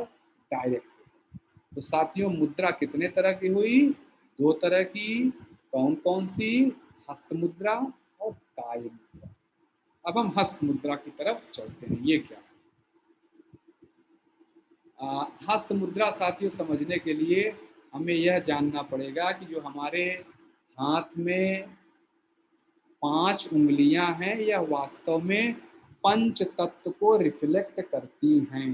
डायरेक्ट हो। तो साथियों मुद्रा कितने तरह की हुई, दो तरह की। कौन कौन सी, हस्त मुद्रा और काय मुद्रा। अब हम हस्त मुद्रा की तरफ चलते हैं। ये क्या हस्त मुद्रा साथियों, समझने के लिए हमें यह जानना पड़ेगा कि जो हमारे हाथ में 5 उंगलियां हैं, यह वास्तव में पंच तत्व को रिफ्लेक्ट करती हैं।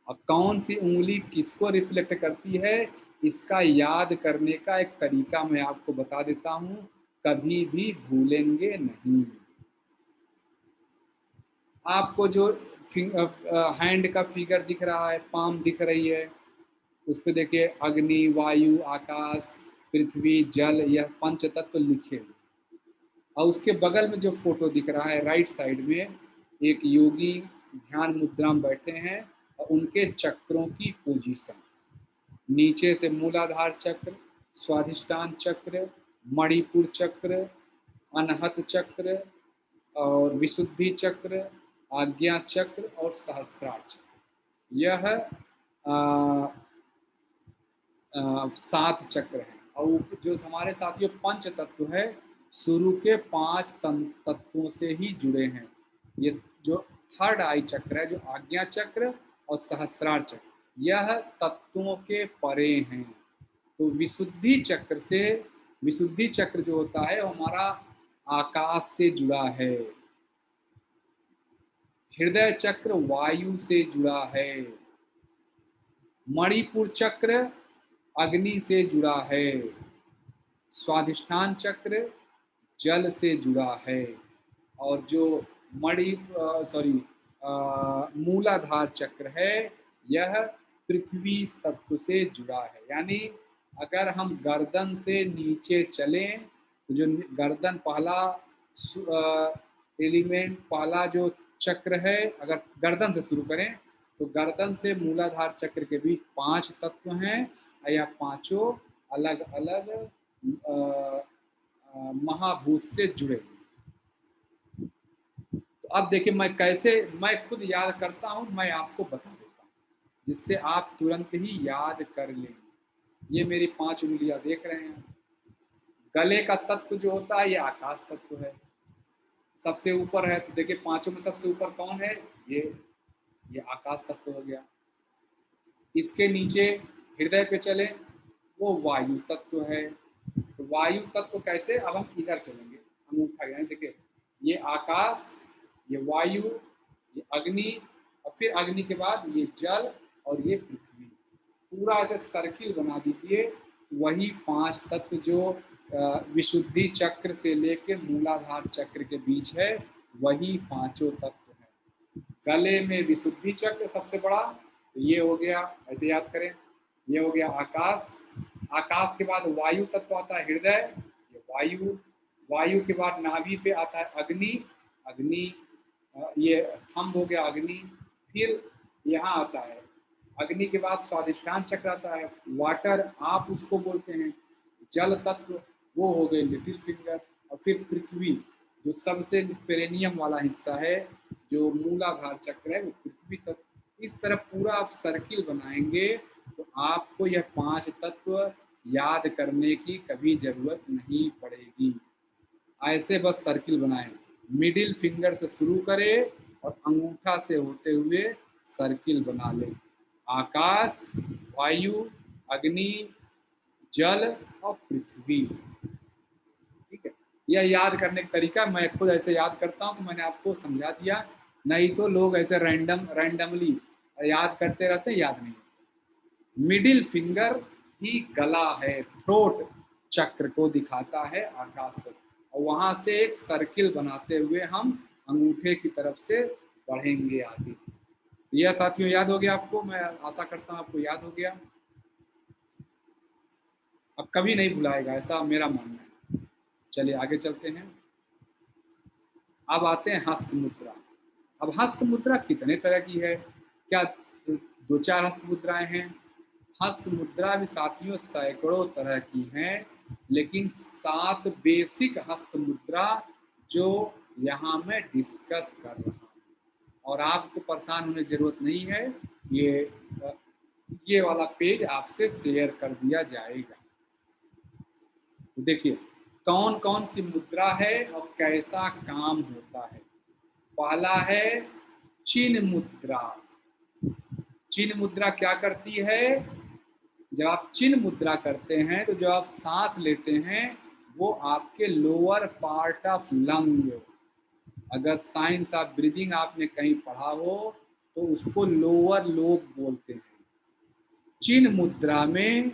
अब कौन सी उंगली किसको रिफ्लेक्ट करती है, इसका याद करने का एक तरीका मैं आपको बता देता हूं, कभी भी भूलेंगे नहीं। आपको जो हैंड का फिगर दिख रहा है, पाम दिख रही है, उस पर देखिए अग्नि, वायु, आकाश, पृथ्वी, जल, यह पंच तत्व लिखे हुए। और उसके बगल में जो फोटो दिख रहा है राइट साइड में, एक योगी ध्यान मुद्रा में बैठे हैं और उनके चक्रों की पोजीशन, नीचे से मूलाधार चक्र, स्वाधिष्ठान चक्र, मणिपुर चक्र, अनहत चक्र और विशुद्धि चक्र, आज्ञा चक्र और सहस्रार चक्र। यह 7 चक्र हैं। और जो हमारे साथियों पंच तत्व है, शुरू के 5 तत्वों से ही जुड़े हैं। ये जो थर्ड आई चक्र है, जो आज्ञा चक्र और सहस्रार चक्र, यह तत्वों के परे हैं। तो विशुद्धि चक्र से, विशुद्धि चक्र जो होता है वो हमारा आकाश से जुड़ा है। हृदय चक्र वायु से जुड़ा है। मणिपुर चक्र अग्नि से जुड़ा है। स्वाधिष्ठान चक्र जल से जुड़ा है। और जो मूलाधार चक्र है, यह पृथ्वी तत्व से जुड़ा है। यानी अगर हम गर्दन से नीचे चलें तो जो गर्दन पहला एलिमेंट, पहला जो चक्र है, अगर गर्दन से शुरू करें तो गर्दन से मूलाधार चक्र के बीच 5 तत्व हैं। या पांचों अलग अलग महाभूत से जुड़े। तो अब देखिए मैं खुद याद करता हूँ, मैं आपको बता देता हूँ जिससे आप तुरंत ही याद कर लेंगे। ये मेरी 5 उंगलियां देख रहे हैं। गले का तत्व जो होता है ये आकाश तत्व है, सबसे ऊपर है। तो देखिए पांचों में सबसे ऊपर कौन है? ये आकाश तत्व हो गया। इसके नीचे हृदय पे चले, वो वायु तत्व है। तो वायु तत्व कैसे? अब हम इधर चलेंगे, अंगूठा यानी देखिए ये आकाश, ये वायु, ये अग्नि, और फिर अग्नि के बाद ये जल और ये पृथ्वी। पूरा ऐसे सर्किल बना दीजिए। तो वही 5 तत्व जो विशुद्धि चक्र से लेके मूलाधार चक्र के बीच है, वही पांचों तत्व है। गले में विशुद्धि चक्र सबसे बड़ा, तो ये हो गया, ऐसे याद करें, ये हो गया आकाश। आकाश के बाद वायु तत्व आता है हृदय, ये वायु। वायु के बाद नाभि पे आता है अग्नि, अग्नि ये थंब हो गया अग्नि। फिर यहाँ आता है अग्नि के बाद स्वादिष्ठान चक्र आता है, वाटर आप उसको बोलते हैं। जल तत्व वो हो गए लिटिल फिंगर। और फिर पृथ्वी जो सबसे पेरेनियम वाला हिस्सा है, जो मूलाधार चक्र है, वो पृथ्वी तत्व। इस तरह पूरा आप सर्किल बनाएंगे तो आपको यह 5 तत्व याद करने की कभी जरूरत नहीं पड़ेगी। ऐसे बस सर्किल बनाएं, मिडिल फिंगर से शुरू करें और अंगूठा से होते हुए सर्किल बना लें। आकाश, वायु, अग्नि, जल और पृथ्वी। ठीक है, यह याद करने का तरीका मैं खुद ऐसे याद करता हूँ, तो मैंने आपको समझा दिया। नहीं तो लोग ऐसे रैंडमली याद करते रहते, याद नहीं। मिडिल फिंगर ही गला है, थ्रोट चक्र को दिखाता है आकाश तक। और वहां से एक सर्किल बनाते हुए हम अंगूठे की तरफ से बढ़ेंगे आगे। यह साथियों याद हो गया आपको? मैं आशा करता हूँ आपको याद हो गया। अब कभी नहीं भुलाएगा, ऐसा मेरा मानना है। चलिए आगे चलते हैं। अब आते हैं हस्त मुद्रा। अब हस्त मुद्रा कितने तरह की है? क्या 2-4 हस्त मुद्राएं हैं? हस्त मुद्रा भी साथियों सैकड़ों तरह की हैं, लेकिन 7 बेसिक हस्त मुद्रा जो यहाँ मैं डिस्कस कर रहा हूँ। और आपको परेशान होने की जरूरत नहीं है, ये वाला पेज आपसे शेयर कर दिया जाएगा। तो देखिए कौन कौन सी मुद्रा है और कैसा काम होता है। पहला है चिन्ह मुद्रा। चिन्ह मुद्रा क्या करती है? जब आप चिन्ह मुद्रा करते हैं तो जो आप सांस लेते हैं वो आपके लोअर पार्ट ऑफ लंग, अगर साइंस ऑफ ब्रीदिंग आपने कहीं पढ़ा हो तो उसको लोअर लोब बोलते हैं। चिन्ह मुद्रा में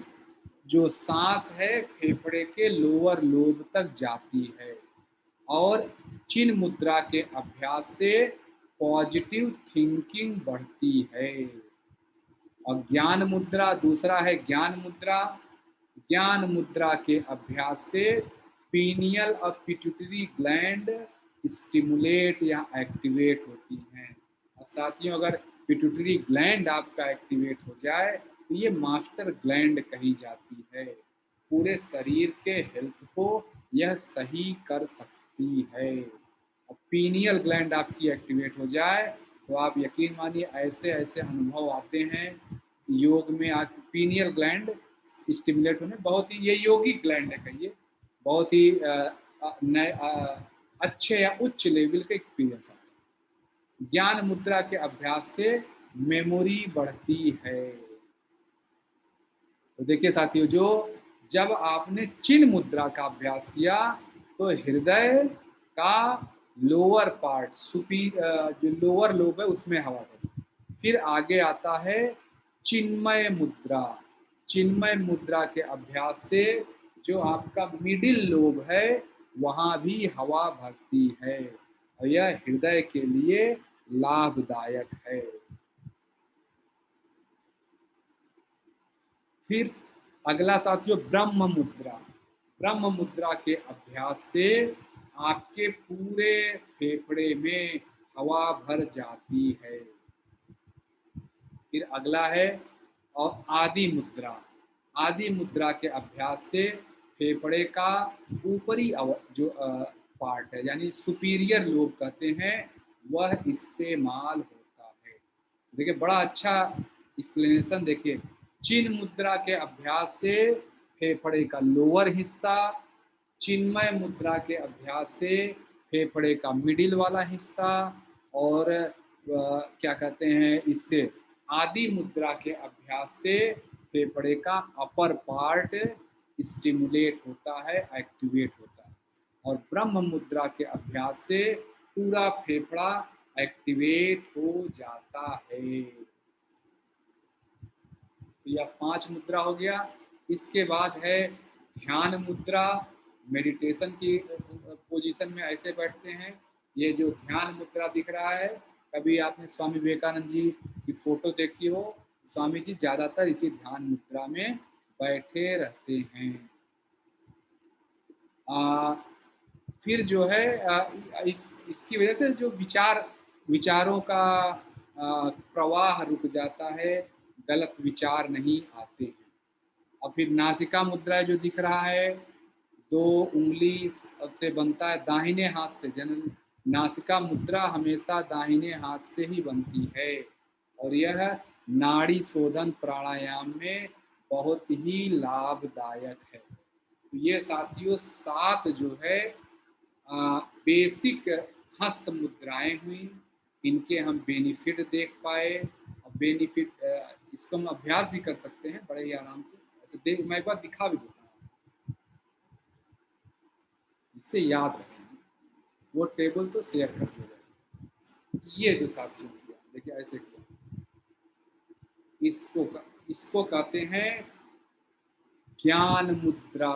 जो सांस है फेफड़े के लोअर लोब तक जाती है। और चिन्ह मुद्रा के अभ्यास से पॉजिटिव थिंकिंग बढ़ती है। और ज्ञान मुद्रा दूसरा है, ज्ञान मुद्रा। ज्ञान मुद्रा के अभ्यास से पीनियल और पिट्यूटरी ग्लैंड स्टिमुलेट या एक्टिवेट होती हैं। और साथियों अगर पिट्यूटरी ग्लैंड आपका एक्टिवेट हो जाए तो ये मास्टर ग्लैंड कही जाती है। पूरे शरीर के हेल्थ को यह सही कर सकती है। और पीनियल ग्लैंड आपकी एक्टिवेट हो जाए तो आप यकीन मानिए ऐसे ऐसे अनुभव आते हैं योग में। पीनियल ग्लैंड स्टिमुलेट होने, बहुत ही, ये योगिक ग्लैंड है कहिए, बहुत ही अच्छे या उच्च लेवल के एक्सपीरियंस आता है। ज्ञान मुद्रा के अभ्यास से मेमोरी बढ़ती है। तो देखिए साथियों, जब आपने चिन्ह मुद्रा का अभ्यास किया तो हृदय का लोअर पार्ट जो लोअर लोब है उसमें हवा भरी। फिर आगे आता है चिन्मय मुद्रा। चिन्मय मुद्रा के अभ्यास से जो आपका मिडिल लोब है वहां भी हवा भरती है और यह हृदय के लिए लाभदायक है। फिर अगला साथियों ब्रह्म मुद्रा। ब्रह्म मुद्रा के अभ्यास से आपके पूरे फेफड़े में हवा भर जाती है। फिर अगला है और आदि मुद्रा। आदि मुद्रा के अभ्यास से फेफड़े का ऊपरी जो पार्ट है, यानी सुपीरियर लोब कहते हैं, वह इस्तेमाल होता है। देखिए बड़ा अच्छा एक्सप्लेनेशन, देखिए चिन्ह मुद्रा के अभ्यास से फेफड़े का लोअर हिस्सा, चिन्मय मुद्रा के अभ्यास से फेफड़े का मिडिल वाला हिस्सा, और क्या कहते हैं, इससे आदि मुद्रा के अभ्यास से फेफड़े का अपर पार्ट स्टिमुलेट होता है, एक्टिवेट होता है, और ब्रह्म मुद्रा के अभ्यास से पूरा फेफड़ा एक्टिवेट हो जाता है। तो यह 5 मुद्रा हो गया। इसके बाद है ध्यान मुद्रा। मेडिटेशन की पोजीशन में ऐसे बैठते हैं। ये जो ध्यान मुद्रा दिख रहा है, कभी आपने स्वामी विवेकानंद जी की फोटो देखी हो, स्वामी जी ज्यादातर इसी ध्यान मुद्रा में बैठे रहते हैं। फिर जो है इसकी वजह से जो विचारों का प्रवाह रुक जाता है, गलत विचार नहीं आते हैं। और फिर नासिका मुद्रा जो दिख रहा है, 2 उंगली से बनता है दाहिने हाथ से। नासिका मुद्रा हमेशा दाहिने हाथ से ही बनती है, और यह नाड़ी शोधन प्राणायाम में बहुत ही लाभदायक है। तो ये साथियों 7 जो है बेसिक हस्त मुद्राएं हुई, इनके हम बेनिफिट देख पाए। और बेनिफिट इसको हम अभ्यास भी कर सकते हैं बड़े ही आराम से। ऐसे देख, मैं एक बार दिखा भी देता हूँ, इससे याद रखें। वो टेबल तो शेयर कर दिया। ये जो साथियों किया, देखिए ऐसे किया, इसको कहते हैं ज्ञान मुद्रा।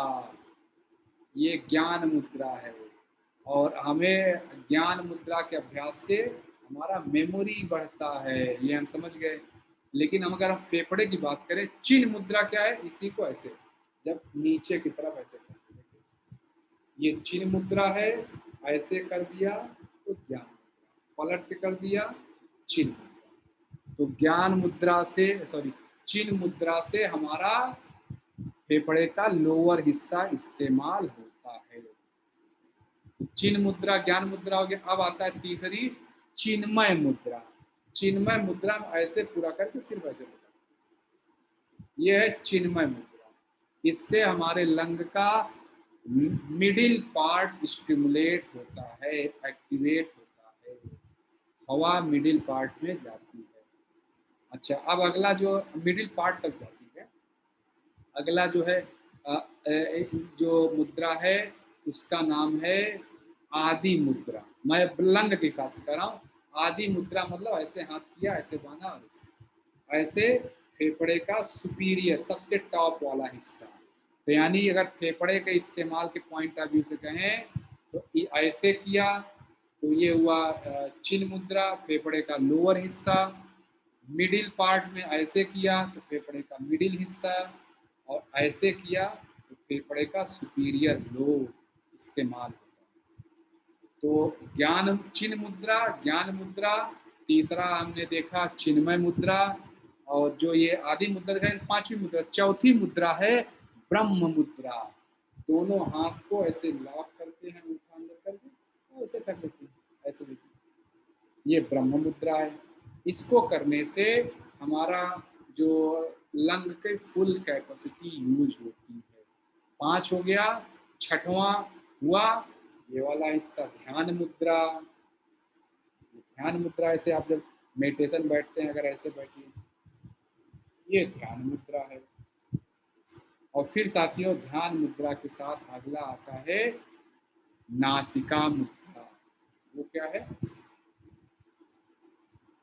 ये ज्ञान मुद्रा है, और हमें ज्ञान मुद्रा के अभ्यास से हमारा मेमोरी बढ़ता है, ये हम समझ गए। लेकिन हम अगर हम फेफड़े की बात करें, चिन्ह मुद्रा क्या है, इसी को ऐसे जब नीचे की तरफ ऐसे करते हैं, ये चिन्ह मुद्रा है, ऐसे कर दिया तो ज्ञान मुद्रा, पलट के कर दिया चिन्ह मुद्रा। तो ज्ञान मुद्रा से, सॉरी, चिन्ह मुद्रा से हमारा फेफड़े का लोअर हिस्सा इस्तेमाल होता है। चिन्ह मुद्रा, ज्ञान मुद्रा हो गया। अब आता है तीसरी, चिन्मय मुद्रा। चिन्मय मुद्रा में ऐसे पूरा करके सिर्फ ऐसे होता है, यह है चिन्मय मुद्रा। इससे हमारे लंग का मिडिल पार्ट स्टिमुलेट होता है, एक्टिवेट होता है, हवा मिडिल पार्ट में जाती है। अच्छा, अब अगला जो मिडिल पार्ट तक जाती है, अगला जो है जो मुद्रा है उसका नाम है आदि मुद्रा। मैं लंग के हिसाब से कर रहा हूँ। आदि मुद्रा मतलब ऐसे हाथ किया, ऐसे बांधा, और ऐसे फेफड़े का सुपीरियर, सबसे टॉप वाला हिस्सा। तो यानी अगर फेफड़े के इस्तेमाल के पॉइंट ऑफ व्यू से कहें तो ऐसे किया तो ये हुआ चिन्ह मुद्रा, फेफड़े का लोअर हिस्सा। मिडिल पार्ट में ऐसे किया तो फेफड़े का मिडिल हिस्सा, और ऐसे किया तो फेफड़े का सुपीरियर लोब इस्तेमाल होता है। तो चिन्ह मुद्रा, ज्ञान मुद्रा, तीसरा हमने देखा चिन्मय मुद्रा, और जो ये आदि मुद्रा है 5वीं मुद्रा। चौथी मुद्रा है ब्रह्म मुद्रा। दोनों हाथ को ऐसे लॉक करते हैं, उठा अंदर करके ऐसे कर देते हैं, ऐसे देखिए, ये ब्रह्म मुद्रा है। इसको करने से हमारा जो लंग के फुल कैपेसिटी यूज होती है। 5 हो गया। छठवां हुआ ये वाला हिस्सा, ध्यान मुद्रा। ध्यान मुद्रा ऐसे आप जब मेडिटेशन बैठते हैं, अगर ऐसे बैठिए, ये ध्यान मुद्रा है। और फिर साथियों ध्यान मुद्रा के साथ अगला आता है नासिका मुद्रा। वो क्या है,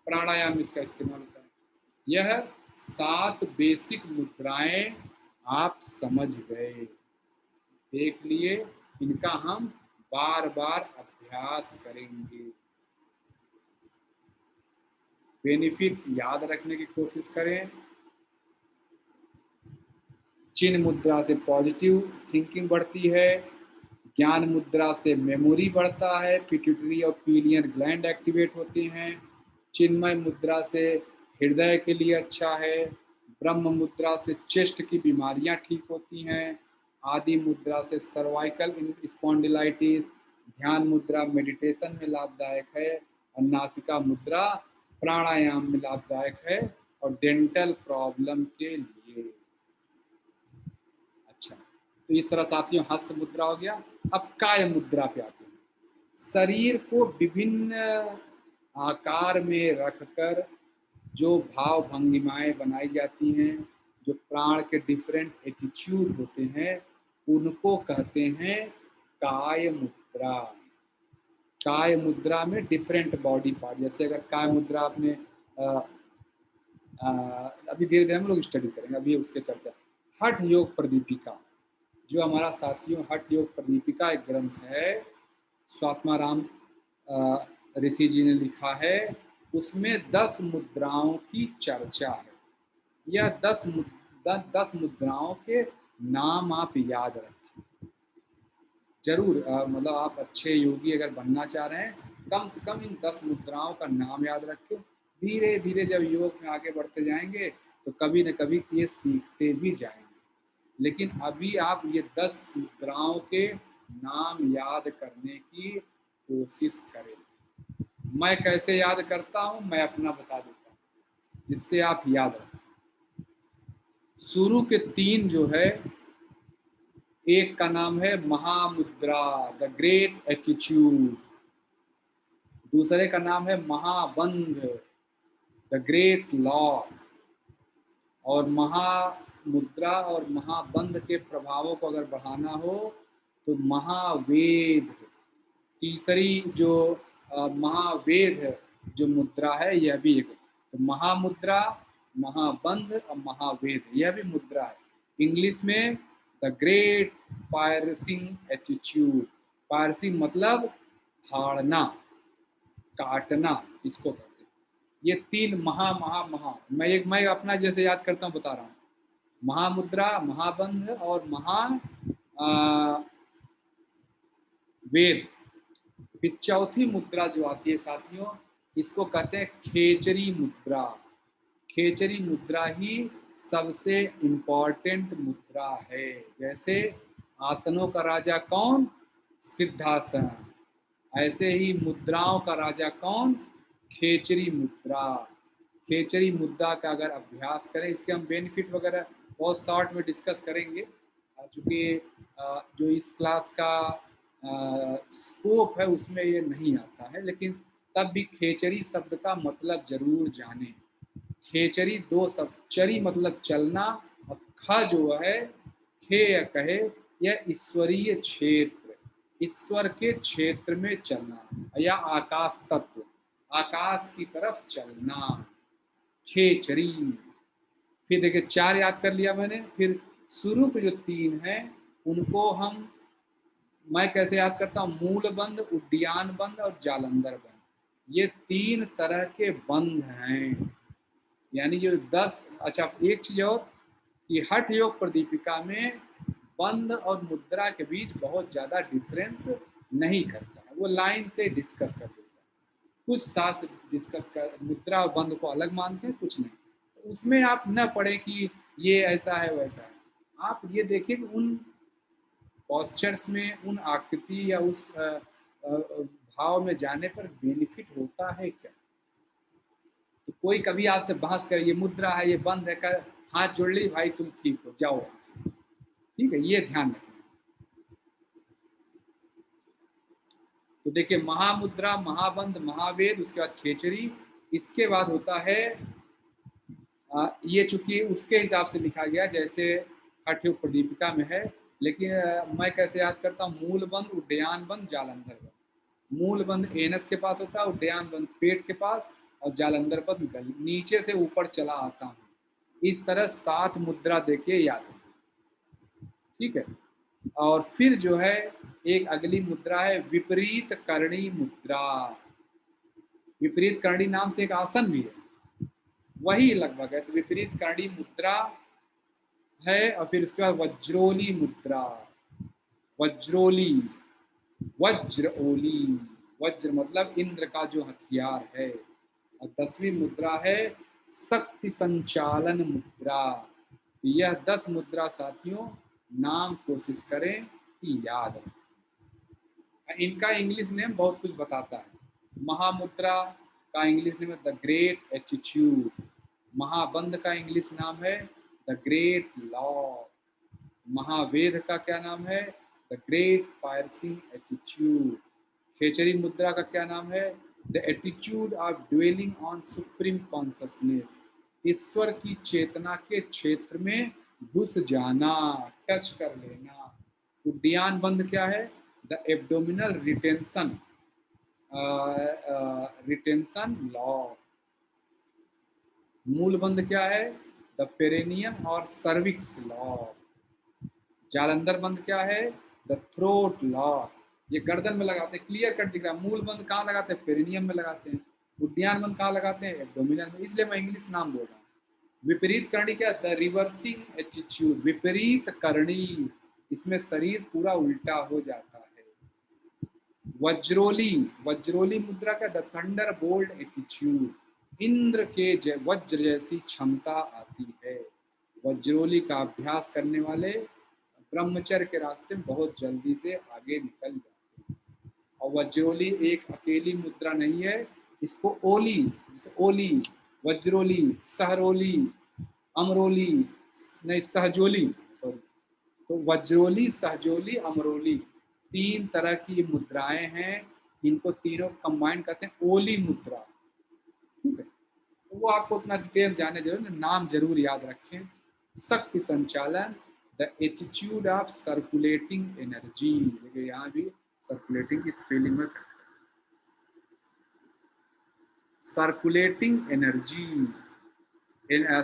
प्राणायाम इसका इस्तेमाल होता है। यह 7 बेसिक मुद्राएं आप समझ गए, देख लिए। इनका हम बार बार अभ्यास करेंगे, बेनिफिट याद रखने की कोशिश करें। चिन्ह मुद्रा से पॉजिटिव थिंकिंग बढ़ती है, ज्ञान मुद्रा से मेमोरी बढ़ता है, पिट्यूटरी और पीलियन ग्लैंड एक्टिवेट होते हैं। चिन्मय मुद्रा से हृदय के लिए अच्छा है। ब्रह्म मुद्रा से चेस्ट की बीमारियां ठीक होती हैं। आदि मुद्रा से सर्वाइकल स्पॉन्डिलाइटिस, ध्यान मुद्रा मेडिटेशन में लाभदायक है, और नासिका मुद्रा प्राणायाम में लाभदायक है, और डेंटल प्रॉब्लम के लिए। अच्छा, तो इस तरह साथियों हस्त मुद्रा हो गया। अब काय मुद्रा पे आते हैं। शरीर को विभिन्न आकार में रखकर जो भाव भंगिमाएं बनाई जाती हैं, जो प्राण के डिफरेंट एटीट्यूड होते हैं, उनको कहते हैं काय मुद्रा। काय मुद्रा में डिफरेंट बॉडी पार्ट, जैसे अगर काय मुद्रा आपने अभी धीरे धीरे हम लोग स्टडी करेंगे, अभी उसके चर्चा। हठ योग प्रदीपिका, जो हमारा साथियों हठ योग प्रदीपिका एक ग्रंथ है, स्वात्माराम ऋषि जी ने लिखा है, उसमें 10 मुद्राओं की चर्चा है। यह 10 मुद्राओं के नाम आप याद रखें जरूर। मतलब आप अच्छे योगी अगर बनना चाह रहे हैं, कम से कम इन 10 मुद्राओं का नाम याद रखें। धीरे धीरे जब योग में आगे बढ़ते जाएंगे तो कभी न कभी ये सीखते भी जाएंगे, लेकिन अभी आप ये 10 मुद्राओं के नाम याद करने की कोशिश करें। मैं कैसे याद करता हूं मैं अपना बता देता हूं, जिससे आप याद रखें। शुरू के 3 जो है, एक का नाम है महामुद्रा, द ग्रेट एटीट्यूड। दूसरे का नाम है महाबंध, द ग्रेट लॉ। और महामुद्रा और महाबंध के प्रभावों को अगर बढ़ाना हो तो महावेद। तीसरी जो महावेद जो मुद्रा है, यह भी एक, तो महामुद्रा, महाबंध और महावेद, यह भी मुद्रा है। इंग्लिश में द ग्रेट पायरसिंग एटीट्यूड। पायरसिंग मतलब फाड़ना, काटना, इसको कहते हैं। ये 3 महा मैं अपना जैसे याद करता हूँ बता रहा हूँ। महामुद्रा, महाबंध और वेद। फिर चौथी मुद्रा जो आती है साथियों, इसको कहते हैं खेचरी मुद्रा। खेचरी मुद्रा ही सबसे इम्पोर्टेंट मुद्रा है। जैसे आसनों का राजा कौन? सिद्धासन। ऐसे ही मुद्राओं का राजा कौन? खेचरी मुद्रा। खेचरी मुद्रा का अगर अभ्यास करें, इसके हम बेनिफिट वगैरह बहुत शॉर्ट में डिस्कस करेंगे, चूँकि जो इस क्लास का स्कोप है उसमें ये नहीं आता है, लेकिन तब भी खेचरी शब्द का मतलब जरूर जाने। खेचरी 2 शब्द, चरी मतलब चलना, और ख जो है, खे या कहे, यह ईश्वरीय क्षेत्र, ईश्वर के क्षेत्र में चलना, या आकाश तत्व, आकाश की तरफ चलना, खेचरी। फिर देखिए 4 याद कर लिया मैंने। फिर शुरू के जो 3 हैं उनको मैं कैसे याद करता हूँ? मूल बंध, उड्डयन बंध और जालंधर बंध। ये 3 तरह के बंध हैं। यानी जो 10, अच्छा एक चीज और, कि हठ योग प्रदीपिका में बंध और मुद्रा के बीच बहुत ज्यादा डिफरेंस नहीं करता है, वो लाइन से डिस्कस कर देता है। कुछ शास्त्र डिस्कस कर मुद्रा और बंध को अलग मानते हैं, कुछ नहीं। उसमें आप न पढ़े कि ये ऐसा है वैसा है, आप ये देखिए कि उन पॉस्चर्स में, उन आकृति या उस भाव में जाने पर बेनिफिट होता है क्या। तो कोई कभी आपसे बहस करे ये मुद्रा है, ये बंद है, कर हाथ जोड़ ली, भाई तुम ठीक हो, जाओ यहाँ से। ठीक है, ये ध्यान रखना। तो देखिए महामुद्रा, महाबंध, महावेद, उसके बाद खेचरी, इसके बाद होता है ये चूंकि उसके हिसाब से लिखा गया जैसे हठ योग प्रदीपिका में है, लेकिन मैं कैसे याद करता हूँ? मूल बंध, उड्डयन बंध, जालंधर बंध। मूल बंध एनस के पास होता है, उड्डयन बंध पेट के पास, और जालंधर बंध नीचे से ऊपर चला आता हूँ। इस तरह 7 मुद्रा देखिए याद है। ठीक है, और फिर जो है एक अगली मुद्रा है विपरीत करणी मुद्रा। विपरीत करणी नाम से एक आसन भी है, वही लगभग है। तो विपरीत करणी मुद्रा है, और फिर उसके बाद वज्रोली मुद्रा। वज्रोली, वज्र ओली, वज्र मतलब इंद्र का जो हथियार है। और 10वीं मुद्रा है शक्ति संचालन मुद्रा। यह 10 मुद्रा साथियों नाम कोशिश करें कि याद रखें। इनका इंग्लिश नेम बहुत कुछ बताता है। महामुद्रा का इंग्लिश नेम है द ग्रेट एटीट्यूड। महाबंध का इंग्लिश नाम है द ग्रेट लॉ। महावेद का क्या नाम है? The great piercing attitude. खेचरी मुद्रा का क्या नाम है? The attitude of dwelling on supreme consciousness. ईश्वर की चेतना के क्षेत्र में घुस जाना, टच कर लेना। उद्यान बंध क्या है? The abdominal retention, retention law. मूल बंध क्या है? द पेरेनियम और सर्विक्स लॉ। जालंधर बंध क्या है? The throat law. ये गर्दन में लगाते हैं, क्लियर कट दिख रहा है। मूल बंध कहाँ लगाते हैं? पेरिनियम में लगाते हैं। उद्यान बंध कहाँ लगाते हैं? एब्डोमिनल में। इसलिए मैं इंग्लिश नाम बोल रहा हूँ। विपरीत करणी क्या? The reversing attitude. विपरीत करणी, इसमें शरीर पूरा उल्टा हो जाता है। वज्रोली, वज्रोली मुद्रा का the thunder bolt attitude. Indra के वज्र जैसी क्षमता आती है। वज्रोली का अभ्यास करने वाले ब्रह्मचर्य के रास्ते में बहुत जल्दी से आगे निकल जाते हैं। और वज्रोली एक अकेली मुद्रा नहीं है, इसको ओली, जैसे ओली, वज्रोली, सहरोली, अमरोली, नहीं सहजोली, सॉरी, तो वज्रोली, सहजोली, अमरोली, तीन तरह की मुद्राएं हैं। इनको तीनों कंबाइन करते हैं ओली मुद्रा। ठीक है, तो वो आपको उतना डिटेल जाने जरूर, नाम जरूर याद रखें। शक्ति संचालन, the attitude of circulating energy. देखिए यहाँ भी सर्कुलेटिंग की स्पेलिंग में सर्कुलेटिंग एनर्जी,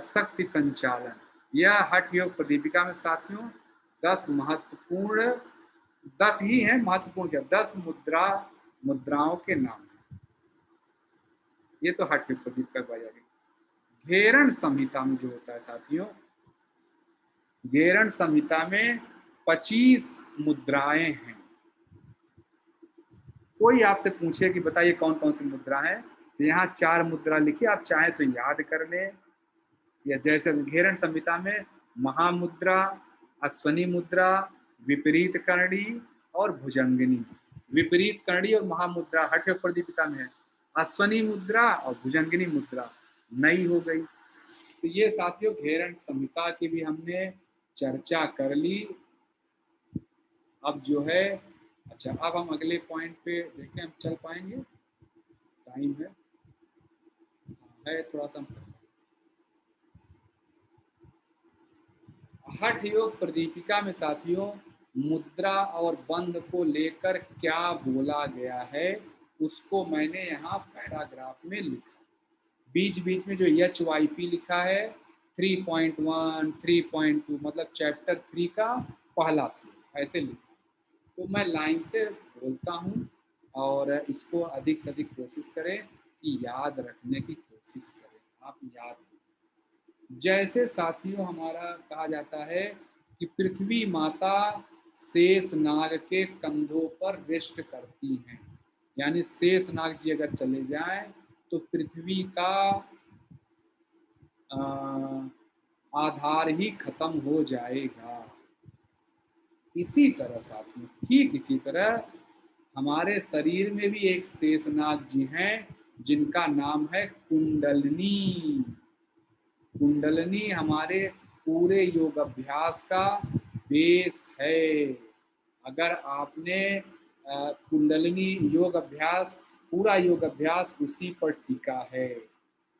शक्ति संचालन। यह हठ योग प्रदीपिका में साथियों 10 महत्वपूर्ण, 10 ही है महत्वपूर्ण, क्या 10 मुद्राओं के नाम। ये तो हठ योग प्रदीपिका की बात। घेरण संहिता में जो होता है साथियों, घेरण संहिता में 25 मुद्राएं हैं। कोई आपसे पूछे कि बताइए कौन कौन सी मुद्रा है, तो यहाँ 4 मुद्रा लिखिए, आप चाहे तो याद कर ले। या जैसे घेरण संहिता में महामुद्रा, अश्वनी मुद्रा, विपरीत करणी और भुजंगिनी। विपरीत करणी और महामुद्रा हठ योग प्रदीपिका में है। अश्वनी मुद्रा और भुजंगिनी मुद्रा नई हो गई। तो ये साथियों घेरण संहिता की भी हमने चर्चा कर ली। अब जो है, अच्छा अब हम अगले पॉइंट पे देखें, हम चल पाएंगे? टाइम है थोड़ा सा। हठ योग प्रदीपिका में साथियों मुद्रा और बंध को लेकर क्या बोला गया है उसको मैंने यहाँ पैराग्राफ में लिखा। बीच बीच में जो HYP लिखा है 3.1, 3.2 मतलब चैप्टर 3 का पहला श्लोक ऐसे लिखा। तो मैं लाइन से बोलता हूँ और इसको अधिक से अधिक कोशिश करें कि याद रखने की कोशिश करें। आप याद रखें। जैसे साथियों हमारा कहा जाता है कि पृथ्वी माता शेष नाग के कंधों पर रेस्ट करती हैं, यानी शेष नाग जी अगर चले जाएं तो पृथ्वी का आधार ही खत्म हो जाएगा। इसी तरह साथियों, ठीक इसी तरह हमारे शरीर में भी एक शेषनाग जी हैं जिनका नाम है कुंडलनी। कुंडलनी हमारे पूरे योग अभ्यास का बेस है। अगर आपने कुंडलिनी योग अभ्यास, पूरा योग अभ्यास उसी पर टिका है।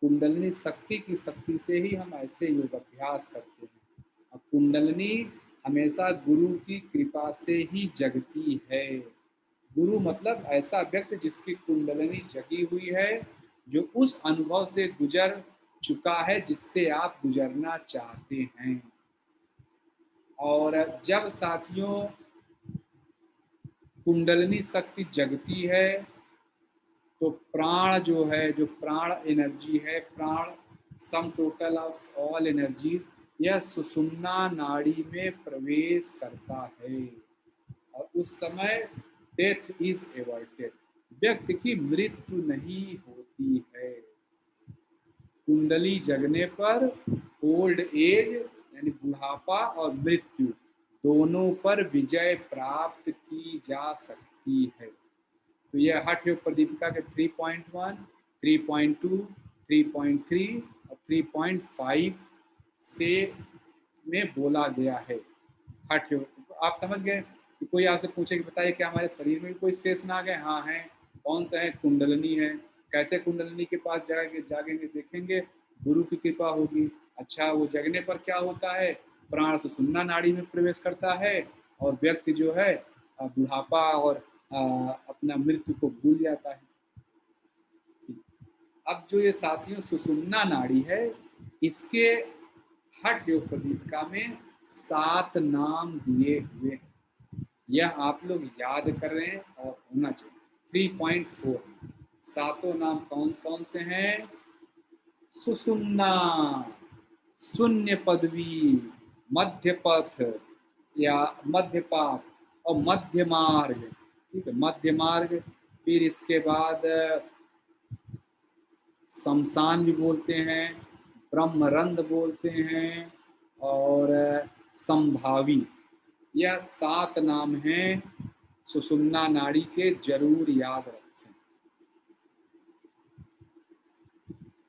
कुंडलिनी शक्ति की शक्ति से ही हम ऐसे योग अभ्यास करते हैं। और कुंडलिनी हमेशा गुरु की कृपा से ही जगती है। गुरु मतलब ऐसा व्यक्ति जिसकी कुंडलिनी जगी हुई है, जो उस अनुभव से गुजर चुका है जिससे आप गुजरना चाहते हैं। और जब साथियों कुंडलिनी शक्ति जगती है तो प्राण जो है, जो प्राण एनर्जी है, प्राण sum total of all energy, यह सुषुम्ना नाड़ी में प्रवेश करता है और उस समय डेथ इज एवर्टेड, व्यक्ति की मृत्यु नहीं होती है। कुंडली जगने पर ओल्ड एज यानी बुढ़ापा और मृत्यु दोनों पर विजय प्राप्त की जा सकती है। तो यह हठ योग प्रदीपिका के 3.1, 3.2, 3.3 और 3.5 से में बोला गया है। हठ योग, तो आप समझ गए कि कोई आपसे पूछे कि बताइए क्या हमारे शरीर में कोई शेषनाग है? हाँ है। कौन सा है? कुंडलनी है। कैसे कुंडलनी के पास जागेंगे देखेंगे, गुरु की कृपा होगी। अच्छा, वो जगने पर क्या होता है? प्राण सुषुम्ना नाड़ी में प्रवेश करता है और व्यक्ति जो है बुढ़ापा और अपना मृत्यु को भूल जाता है। अब जो ये साथियों सुषुम्ना नाड़ी है, इसके हठ योग प्रदीपिका में 7 नाम दिए हुए हैं। यह आप लोग याद कर रहे हैं और होना चाहिए। 3.4 सातों नाम कौन कौन से हैं? सुषुम्ना, शून्य पदवी, मध्य पथ या मध्यपात और मध्य मार्ग। ठीक है, मध्य मार्ग। फिर इसके बाद शमशान भी बोलते हैं, ब्रह्मरंध्र बोलते हैं और संभावी। यह 7 नाम हैं सुषुम्ना नाड़ी के, जरूर याद रखें।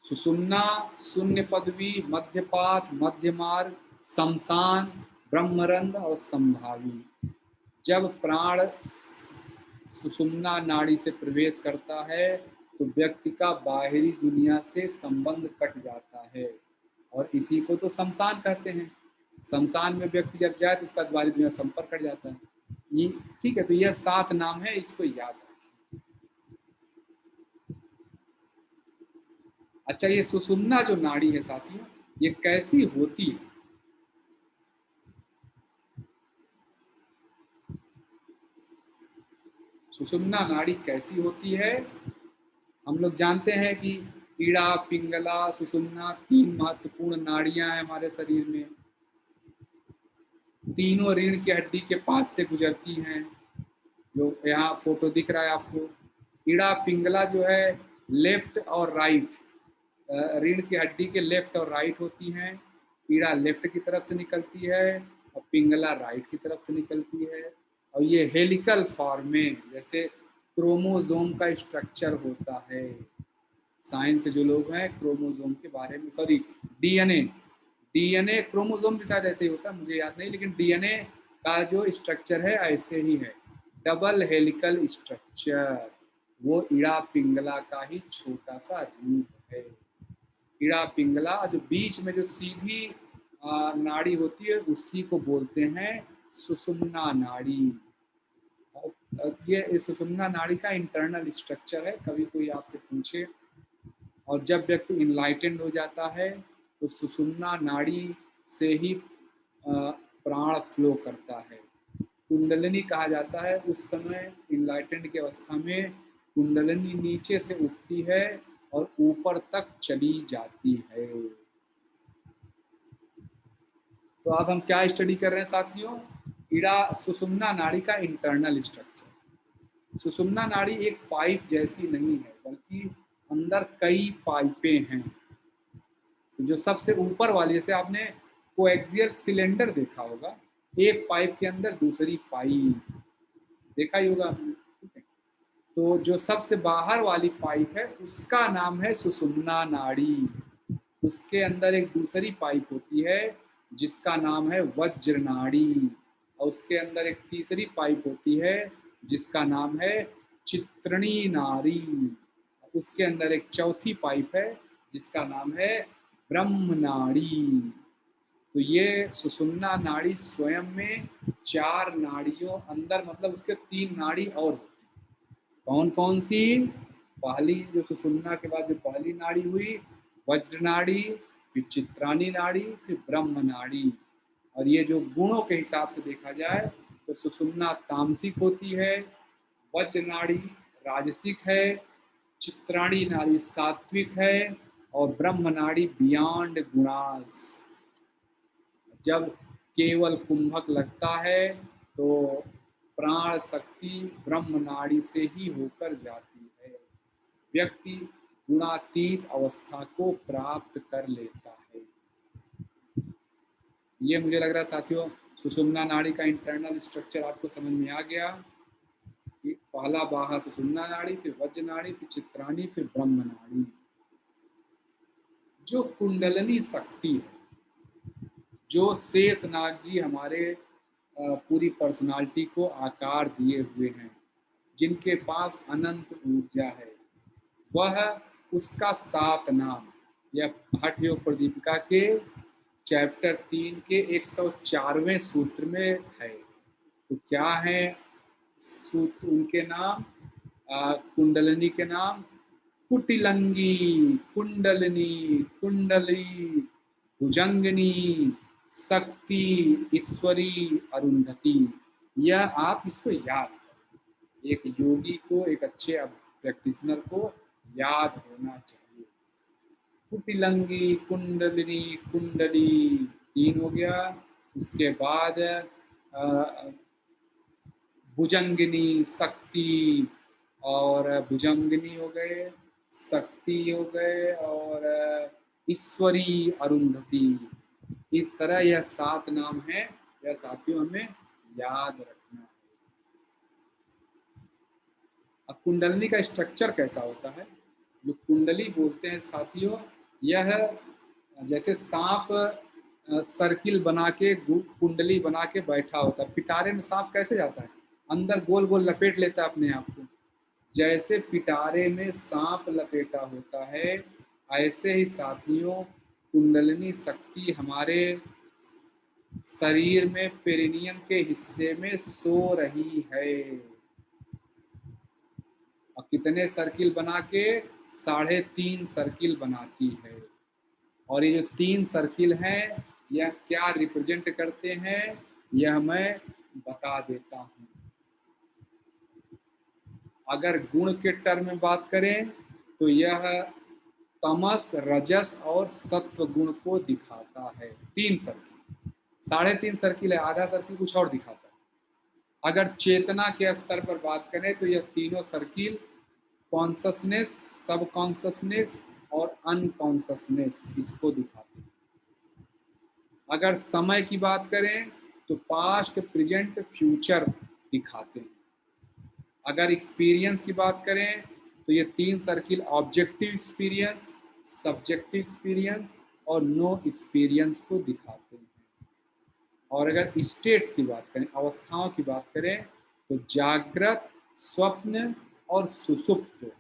सुषुम्ना, शून्य पदवी, मध्यपात, मध्य मार्ग, शमशान, ब्रह्मरंध्र और संभावी। जब प्राण सुषुम्ना नाड़ी से प्रवेश करता है तो व्यक्ति का बाहरी दुनिया से संबंध कट जाता है और इसी को तो शमशान कहते हैं। शमशान में व्यक्ति जब जाए तो उसका बाहरी दुनिया संपर्क कट जाता है। ये ठीक है, तो यह 7 नाम है, इसको याद रखें। अच्छा, ये सुषुम्ना जो नाड़ी है साथियों, ये कैसी होती है? सुषुम्ना नाड़ी कैसी होती है? हम लोग जानते हैं कि ईड़ा, पिंगला, सुषुम्ना 3 महत्वपूर्ण नाड़ियां हैं हमारे शरीर में। तीनों रीढ़ की हड्डी के पास से गुजरती हैं। जो यहाँ फोटो दिख रहा है आपको, ईड़ा पिंगला जो है लेफ्ट और राइट, रीढ़ की हड्डी के लेफ्ट और राइट होती हैं। ईड़ा लेफ्ट की तरफ से निकलती है और पिंगला राइट की तरफ से निकलती है। और ये हेलिकल फॉर्म में, जैसे क्रोमोसोम का स्ट्रक्चर होता है। साइंस के जो लोग हैं क्रोमोसोम के बारे में, सॉरी डीएनए, डीएनए क्रोमोसोम भी शायद ऐसे ही होता है, मुझे याद नहीं, लेकिन डीएनए का जो स्ट्रक्चर है ऐसे ही है, डबल हेलिकल स्ट्रक्चर। वो ईड़ा पिंगला का ही छोटा सा रूप है। ईड़ा पिंगला जो बीच में जो सीधी नाड़ी होती है उसी को बोलते हैं सुषुम्ना नाड़ी। ये इस सुषुम्ना नाड़ी का इंटरनल स्ट्रक्चर है। कभी कोई आपसे पूछे, और जब व्यक्ति इनलाइटेंड हो जाता है तो सुषुम्ना नाड़ी से ही प्राण फ्लो करता है। कुंडलिनी कहा जाता है उस समय इनलाइटेंड की अवस्था में कुंडलिनी नीचे से उठती है और ऊपर तक चली जाती है। तो अब हम क्या स्टडी कर रहे हैं साथियों? ईड़ा सुषुम्ना नाड़ी का इंटरनल स्ट्रक्चर। सुषुम्ना नाड़ी एक पाइप जैसी नहीं है, बल्कि अंदर कई पाइपें हैं। तो जो सबसे ऊपर वाली, जैसे आपने कोएक्सियल सिलेंडर देखा होगा, एक पाइप के अंदर दूसरी पाइप देखा ही होगा, ठीक है। तो जो सबसे बाहर वाली पाइप है उसका नाम है सुषुम्ना नाड़ी। उसके अंदर एक दूसरी पाइप होती है जिसका नाम है वज्र नाड़ी, और उसके अंदर एक तीसरी पाइप होती है जिसका नाम है चित्रणी नाड़ी। उसके अंदर एक चौथी पाइप है जिसका नाम है ब्रह्म नाड़ी। तो ये सुषुम्ना नाड़ी स्वयं में 4 नाड़ियों अंदर, मतलब उसके 3 नाड़ी और होती है। कौन कौन सी? पहली जो सुषुम्ना के बाद जो पहली नाड़ी हुई वज्र नाड़ी, फिर चित्राणी नाड़ी, फिर ब्रह्म नाड़ी। और ये जो गुणों के हिसाब से देखा जाए तो सुषुम्ना तामसिक होती है, वज्र नाड़ी राजसिक है, चित्राणी नाड़ी सात्विक है और ब्रह्म नाड़ी बियॉन्ड गुणास। जब केवल कुंभक लगता है तो प्राण शक्ति ब्रह्म नाड़ी से ही होकर जाती है। व्यक्ति गुणातीत अवस्था को प्राप्त कर लेता है। ये मुझे लग रहा है साथियों सुषुम्ना नाड़ी का इंटरनल स्ट्रक्चर आपको समझ में आ गया कि पहला बाहा सुषुम्ना नाड़ी, फिर वज्र नाड़ी, फिर चित्राणी, फिर ब्रह्म नाड़ी। जो कुंडलनी शक्ति है, जो शेषनाग जी हमारे पूरी पर्सनालिटी को आकार दिए हुए हैं, जिनके पास अनंत ऊर्जा है, वह उसका 7 नाम यह हठ योग प्रदीपिका के चैप्टर 3 के 104वें सूत्र में है। तो क्या है सूत्र उनके नाम? कुंडलिनी के नाम कुटिलंगी, कुंडलिनी, कुंडली, भुजंगिनी, शक्ति, ईश्वरी, अरुंधति। यह आप इसको याद करें, एक योगी को, एक अच्छे प्रैक्टिशनर को याद होना चाहिए। कुटिलंगी, कुंडलिनी, कुंडली 3 हो गया। उसके बाद भुजंगिनी, शक्ति, और भुजंगिनी हो गए, शक्ति हो गए, और ईश्वरी, अरुंधति। इस तरह यह 7 नाम है, यह साथियों हमें याद रखना है। अब कुंडलिनी का स्ट्रक्चर कैसा होता है? जो कुंडली बोलते हैं साथियों, यह जैसे सांप सर्किल बना के, कुंडली बना के बैठा होता है। पिटारे में सांप कैसे जाता है? अंदर गोल गोल लपेट लेता है अपने आप को। जैसे पिटारे में सांप लपेटा होता है, ऐसे ही साथियों कुंडलिनी शक्ति हमारे शरीर में पेरिनियम के हिस्से में सो रही है। और कितने सर्किल बना के? 3.5 सर्किल बनाती है। और ये जो 3 सर्किल हैं, यह क्या रिप्रेजेंट करते हैं, यह मैं बता देता हूँ। अगर गुण के टर्म में बात करें तो यह तमस, रजस और सत्व गुण को दिखाता है। 3 सर्किल, 3.5 सर्किल है, आधा सर्किल कुछ और दिखाता है। अगर चेतना के स्तर पर बात करें तो यह तीनों सर्किल कॉन्शसनेस, सब कॉन्शसनेस और अनकॉन्शसनेस इसको दिखाते हैं। अगर समय की बात करें तो पास्ट, प्रेजेंट, फ्यूचर दिखाते हैं। अगर एक्सपीरियंस की बात करें तो ये 3 circle objective experience, subjective experience और नो एक्सपीरियंस को दिखाते हैं। और अगर स्टेट्स की बात करें, अवस्थाओं की बात करें, तो जागृत, स्वप्न और सुषुप्त,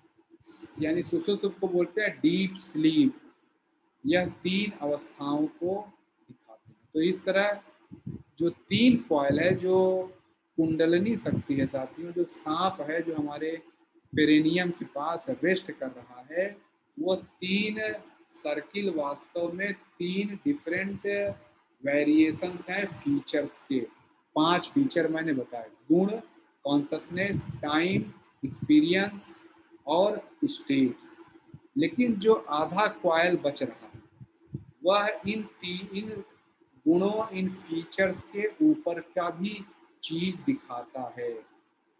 यानी सुषुप्त को बोलते हैं डीप स्लीप, यह 3 अवस्थाओं को दिखाते हैं। तो इस तरह जो 3 कॉइल है, जो कुंडलिनी शक्ति है साथियों, जो सांप है जो हमारे पेरिनियम के पास रेस्ट कर रहा है, वो 3 सर्किल वास्तव में 3 डिफरेंट वेरिएशंस हैं फीचर्स के। 5 फीचर मैंने बताए, गुण, कॉन्शसनेस, टाइम, एक्सपीरियंस और स्टेट्स। लेकिन जो आधा कॉइल बच रहा है, वह इन गुणों, इन फीचर्स के ऊपर का भी चीज दिखाता है।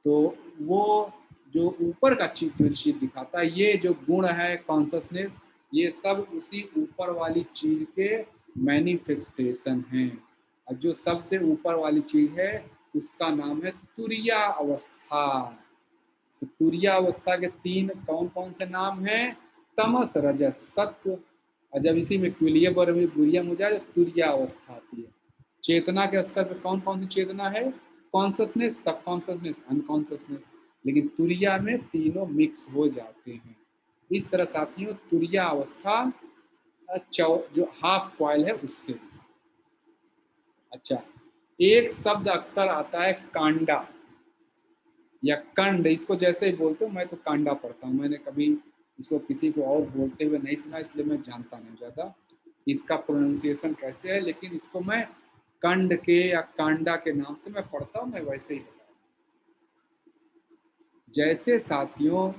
तो वो जो ऊपर का चीज दिखाता है, ये जो गुण है, कॉन्शसनेस, ये सब उसी ऊपर वाली चीज के मैनिफेस्टेशन हैं। और जो सबसे ऊपर वाली चीज है उसका नाम है तुरिया अवस्था। तो तुरिया अवस्था के 3 कौन कौन से नाम हैं? तमस, रजस, सत्व। और जब इसी में क्विलियम और बुरियम हो जाए तो तुरिया अवस्था आती है। चेतना के स्तर पर कौन कौन सी चेतना है? कॉन्शसनेस, सब कॉन्शसनेस, अनकॉन्शसनेस। लेकिन तुरिया में तीनों मिक्स हो जाते हैं। इस तरह साथियों तुरिया अवस्था जो हाफ कॉइल है उससे। अच्छा, एक शब्द अक्सर आता है कांडा या कंड, इसको जैसे ही बोलते हो, मैं तो कांडा पढ़ता हूँ, मैंने कभी इसको किसी को और बोलते हुए नहीं सुना, इसलिए मैं जानता नहीं ज़्यादा इसका प्रोनाउंसिएशन कैसे है। लेकिन इसको मैं कंड के या कांडा के नाम से मैं पढ़ता हूँ, मैं वैसे ही बताऊँ। जैसे साथियों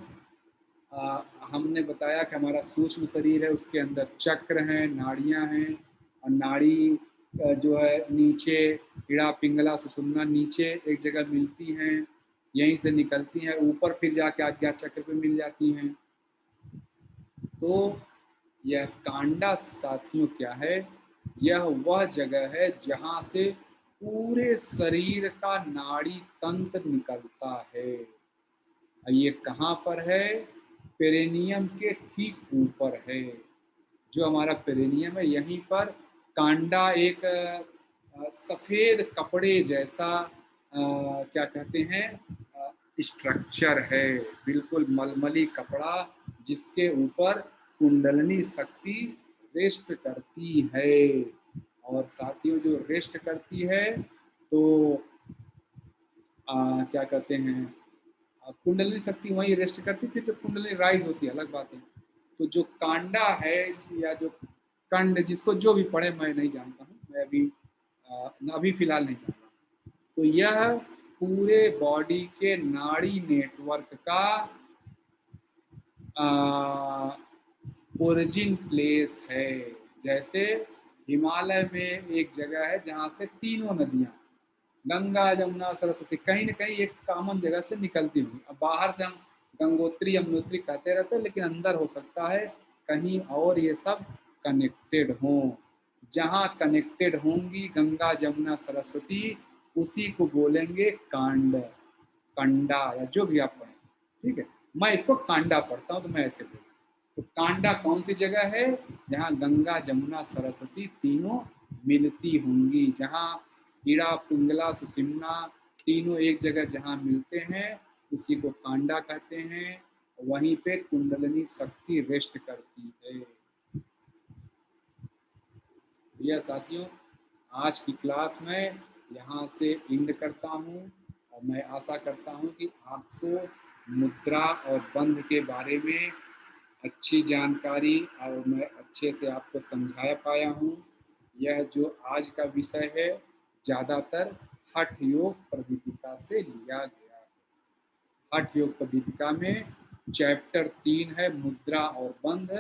हमने बताया कि हमारा सूक्ष्म शरीर है, उसके अंदर चक्र हैं, नाड़ियाँ हैं, और नाड़ी जो है नीचे इड़ा, पिंगला, सुषुम्ना नीचे एक जगह मिलती हैं, यहीं से निकलती हैं, ऊपर फिर जाके आज्ञा चक्र पे मिल जाती हैं। तो यह कांडा साथियों क्या है? यह वह जगह है जहाँ से पूरे शरीर का नाड़ी तंत्र निकलता है। ये कहाँ पर है? पेरिनियम के ठीक ऊपर है। जो हमारा पेरिनियम है यहीं पर कांडा एक सफेद कपड़े जैसा क्या कहते हैं स्ट्रक्चर है, बिल्कुल मलमली कपड़ा जिसके ऊपर कुंडलनी शक्ति रेस्ट करती है। और साथियों जो रेस्ट करती है तो क्या कहते हैं कुंडलिनी शक्ति वहीं रेस्ट करती थी, तो कुंडलिनी राइज होती है अलग बात है। तो जो कांडा है या जो कंड, जिसको जो भी पढ़े मैं नहीं जानता हूँ, मैं अभी फिलहाल नहीं जानता, तो यह पूरे बॉडी के नाड़ी नेटवर्क का ओरिजिन प्लेस है। जैसे हिमालय में एक जगह है जहाँ से तीनों नदियाँ गंगा जमुना सरस्वती कहीं ना कहीं एक कॉमन जगह से निकलती हुई, अब बाहर से हम गंगोत्री यमुनोत्री कहते रहते हैं, लेकिन अंदर हो सकता है कहीं और ये सब कनेक्टेड हों। जहाँ कनेक्टेड होंगी गंगा जमुना सरस्वती, उसी को बोलेंगे कांड, कंडा या जो भी आप पढ़ें। ठीक है, मैं इसको कांडा पढ़ता हूँ तो मैं ऐसे बोलूँ। तो कांडा कौन सी जगह है? जहाँ गंगा जमुना सरस्वती तीनों मिलती होंगी, जहाँ ईड़ा पिंगला सुसिम्ना तीनों एक जगह जहाँ मिलते हैं उसी को कांडा कहते हैं। वहीं पे कुंडलिनी शक्ति रेस्ट करती है। यह साथियों आज की क्लास में यहाँ से एंड करता हूँ, और मैं आशा करता हूँ कि आपको मुद्रा और बंध के बारे में अच्छी जानकारी और मैं अच्छे से आपको समझा पाया हूँ। यह जो आज का विषय है ज़्यादातर हठ योग प्रदीपिका से लिया गया है। हठ योग प्रदीपिका में चैप्टर 3 है मुद्रा और बंध,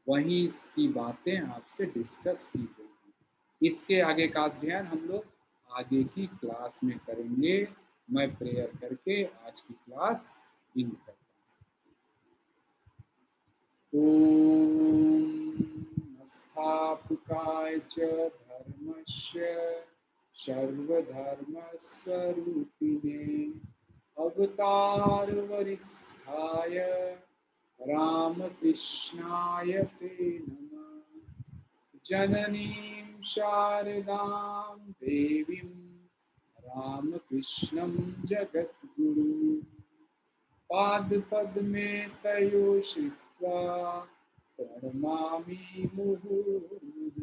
वहीं इसकी बातें आपसे डिस्कस की गई। इसके आगे का अध्ययन हम लोग आगे की क्लास में करेंगे। मैं प्रेयर करके आज की क्लास एंड करता हूँ। ओम स्थापकाय च धर्मस्य सर्वधर्मस्वरूपिणे अवतार वरिष्ठाय रामकृष्णाय ते नमः। जननीं शारदां देवीं रामकृष्णं जगद्गुरु पादपद्मे तयो श्रित्वा प्रणमामि मुहुर्मुहुः।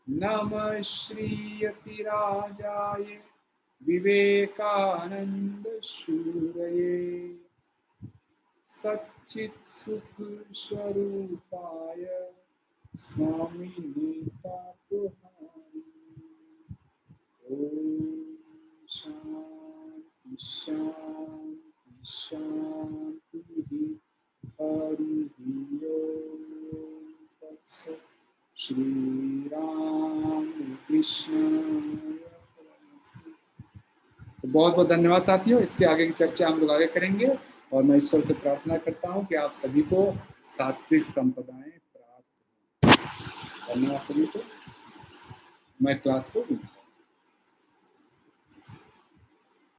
नमः श्रीयतिराजाय विवेकानन्दशूरये सच्चित्सुख स्वरूपाय स्वामिने तापहारी। ओम शांति शांति शांति। हरि ओम तत्सत्। श्री राम कृष्ण। तो बहुत बहुत धन्यवाद साथियों। इसके आगे की चर्चा हम लोग आगे करेंगे, और मैं ईश्वर से प्रार्थना करता हूँ कि आप सभी को सात्विक संपदाएं प्राप्त हो। धन्यवाद सभी को। मैं क्लास को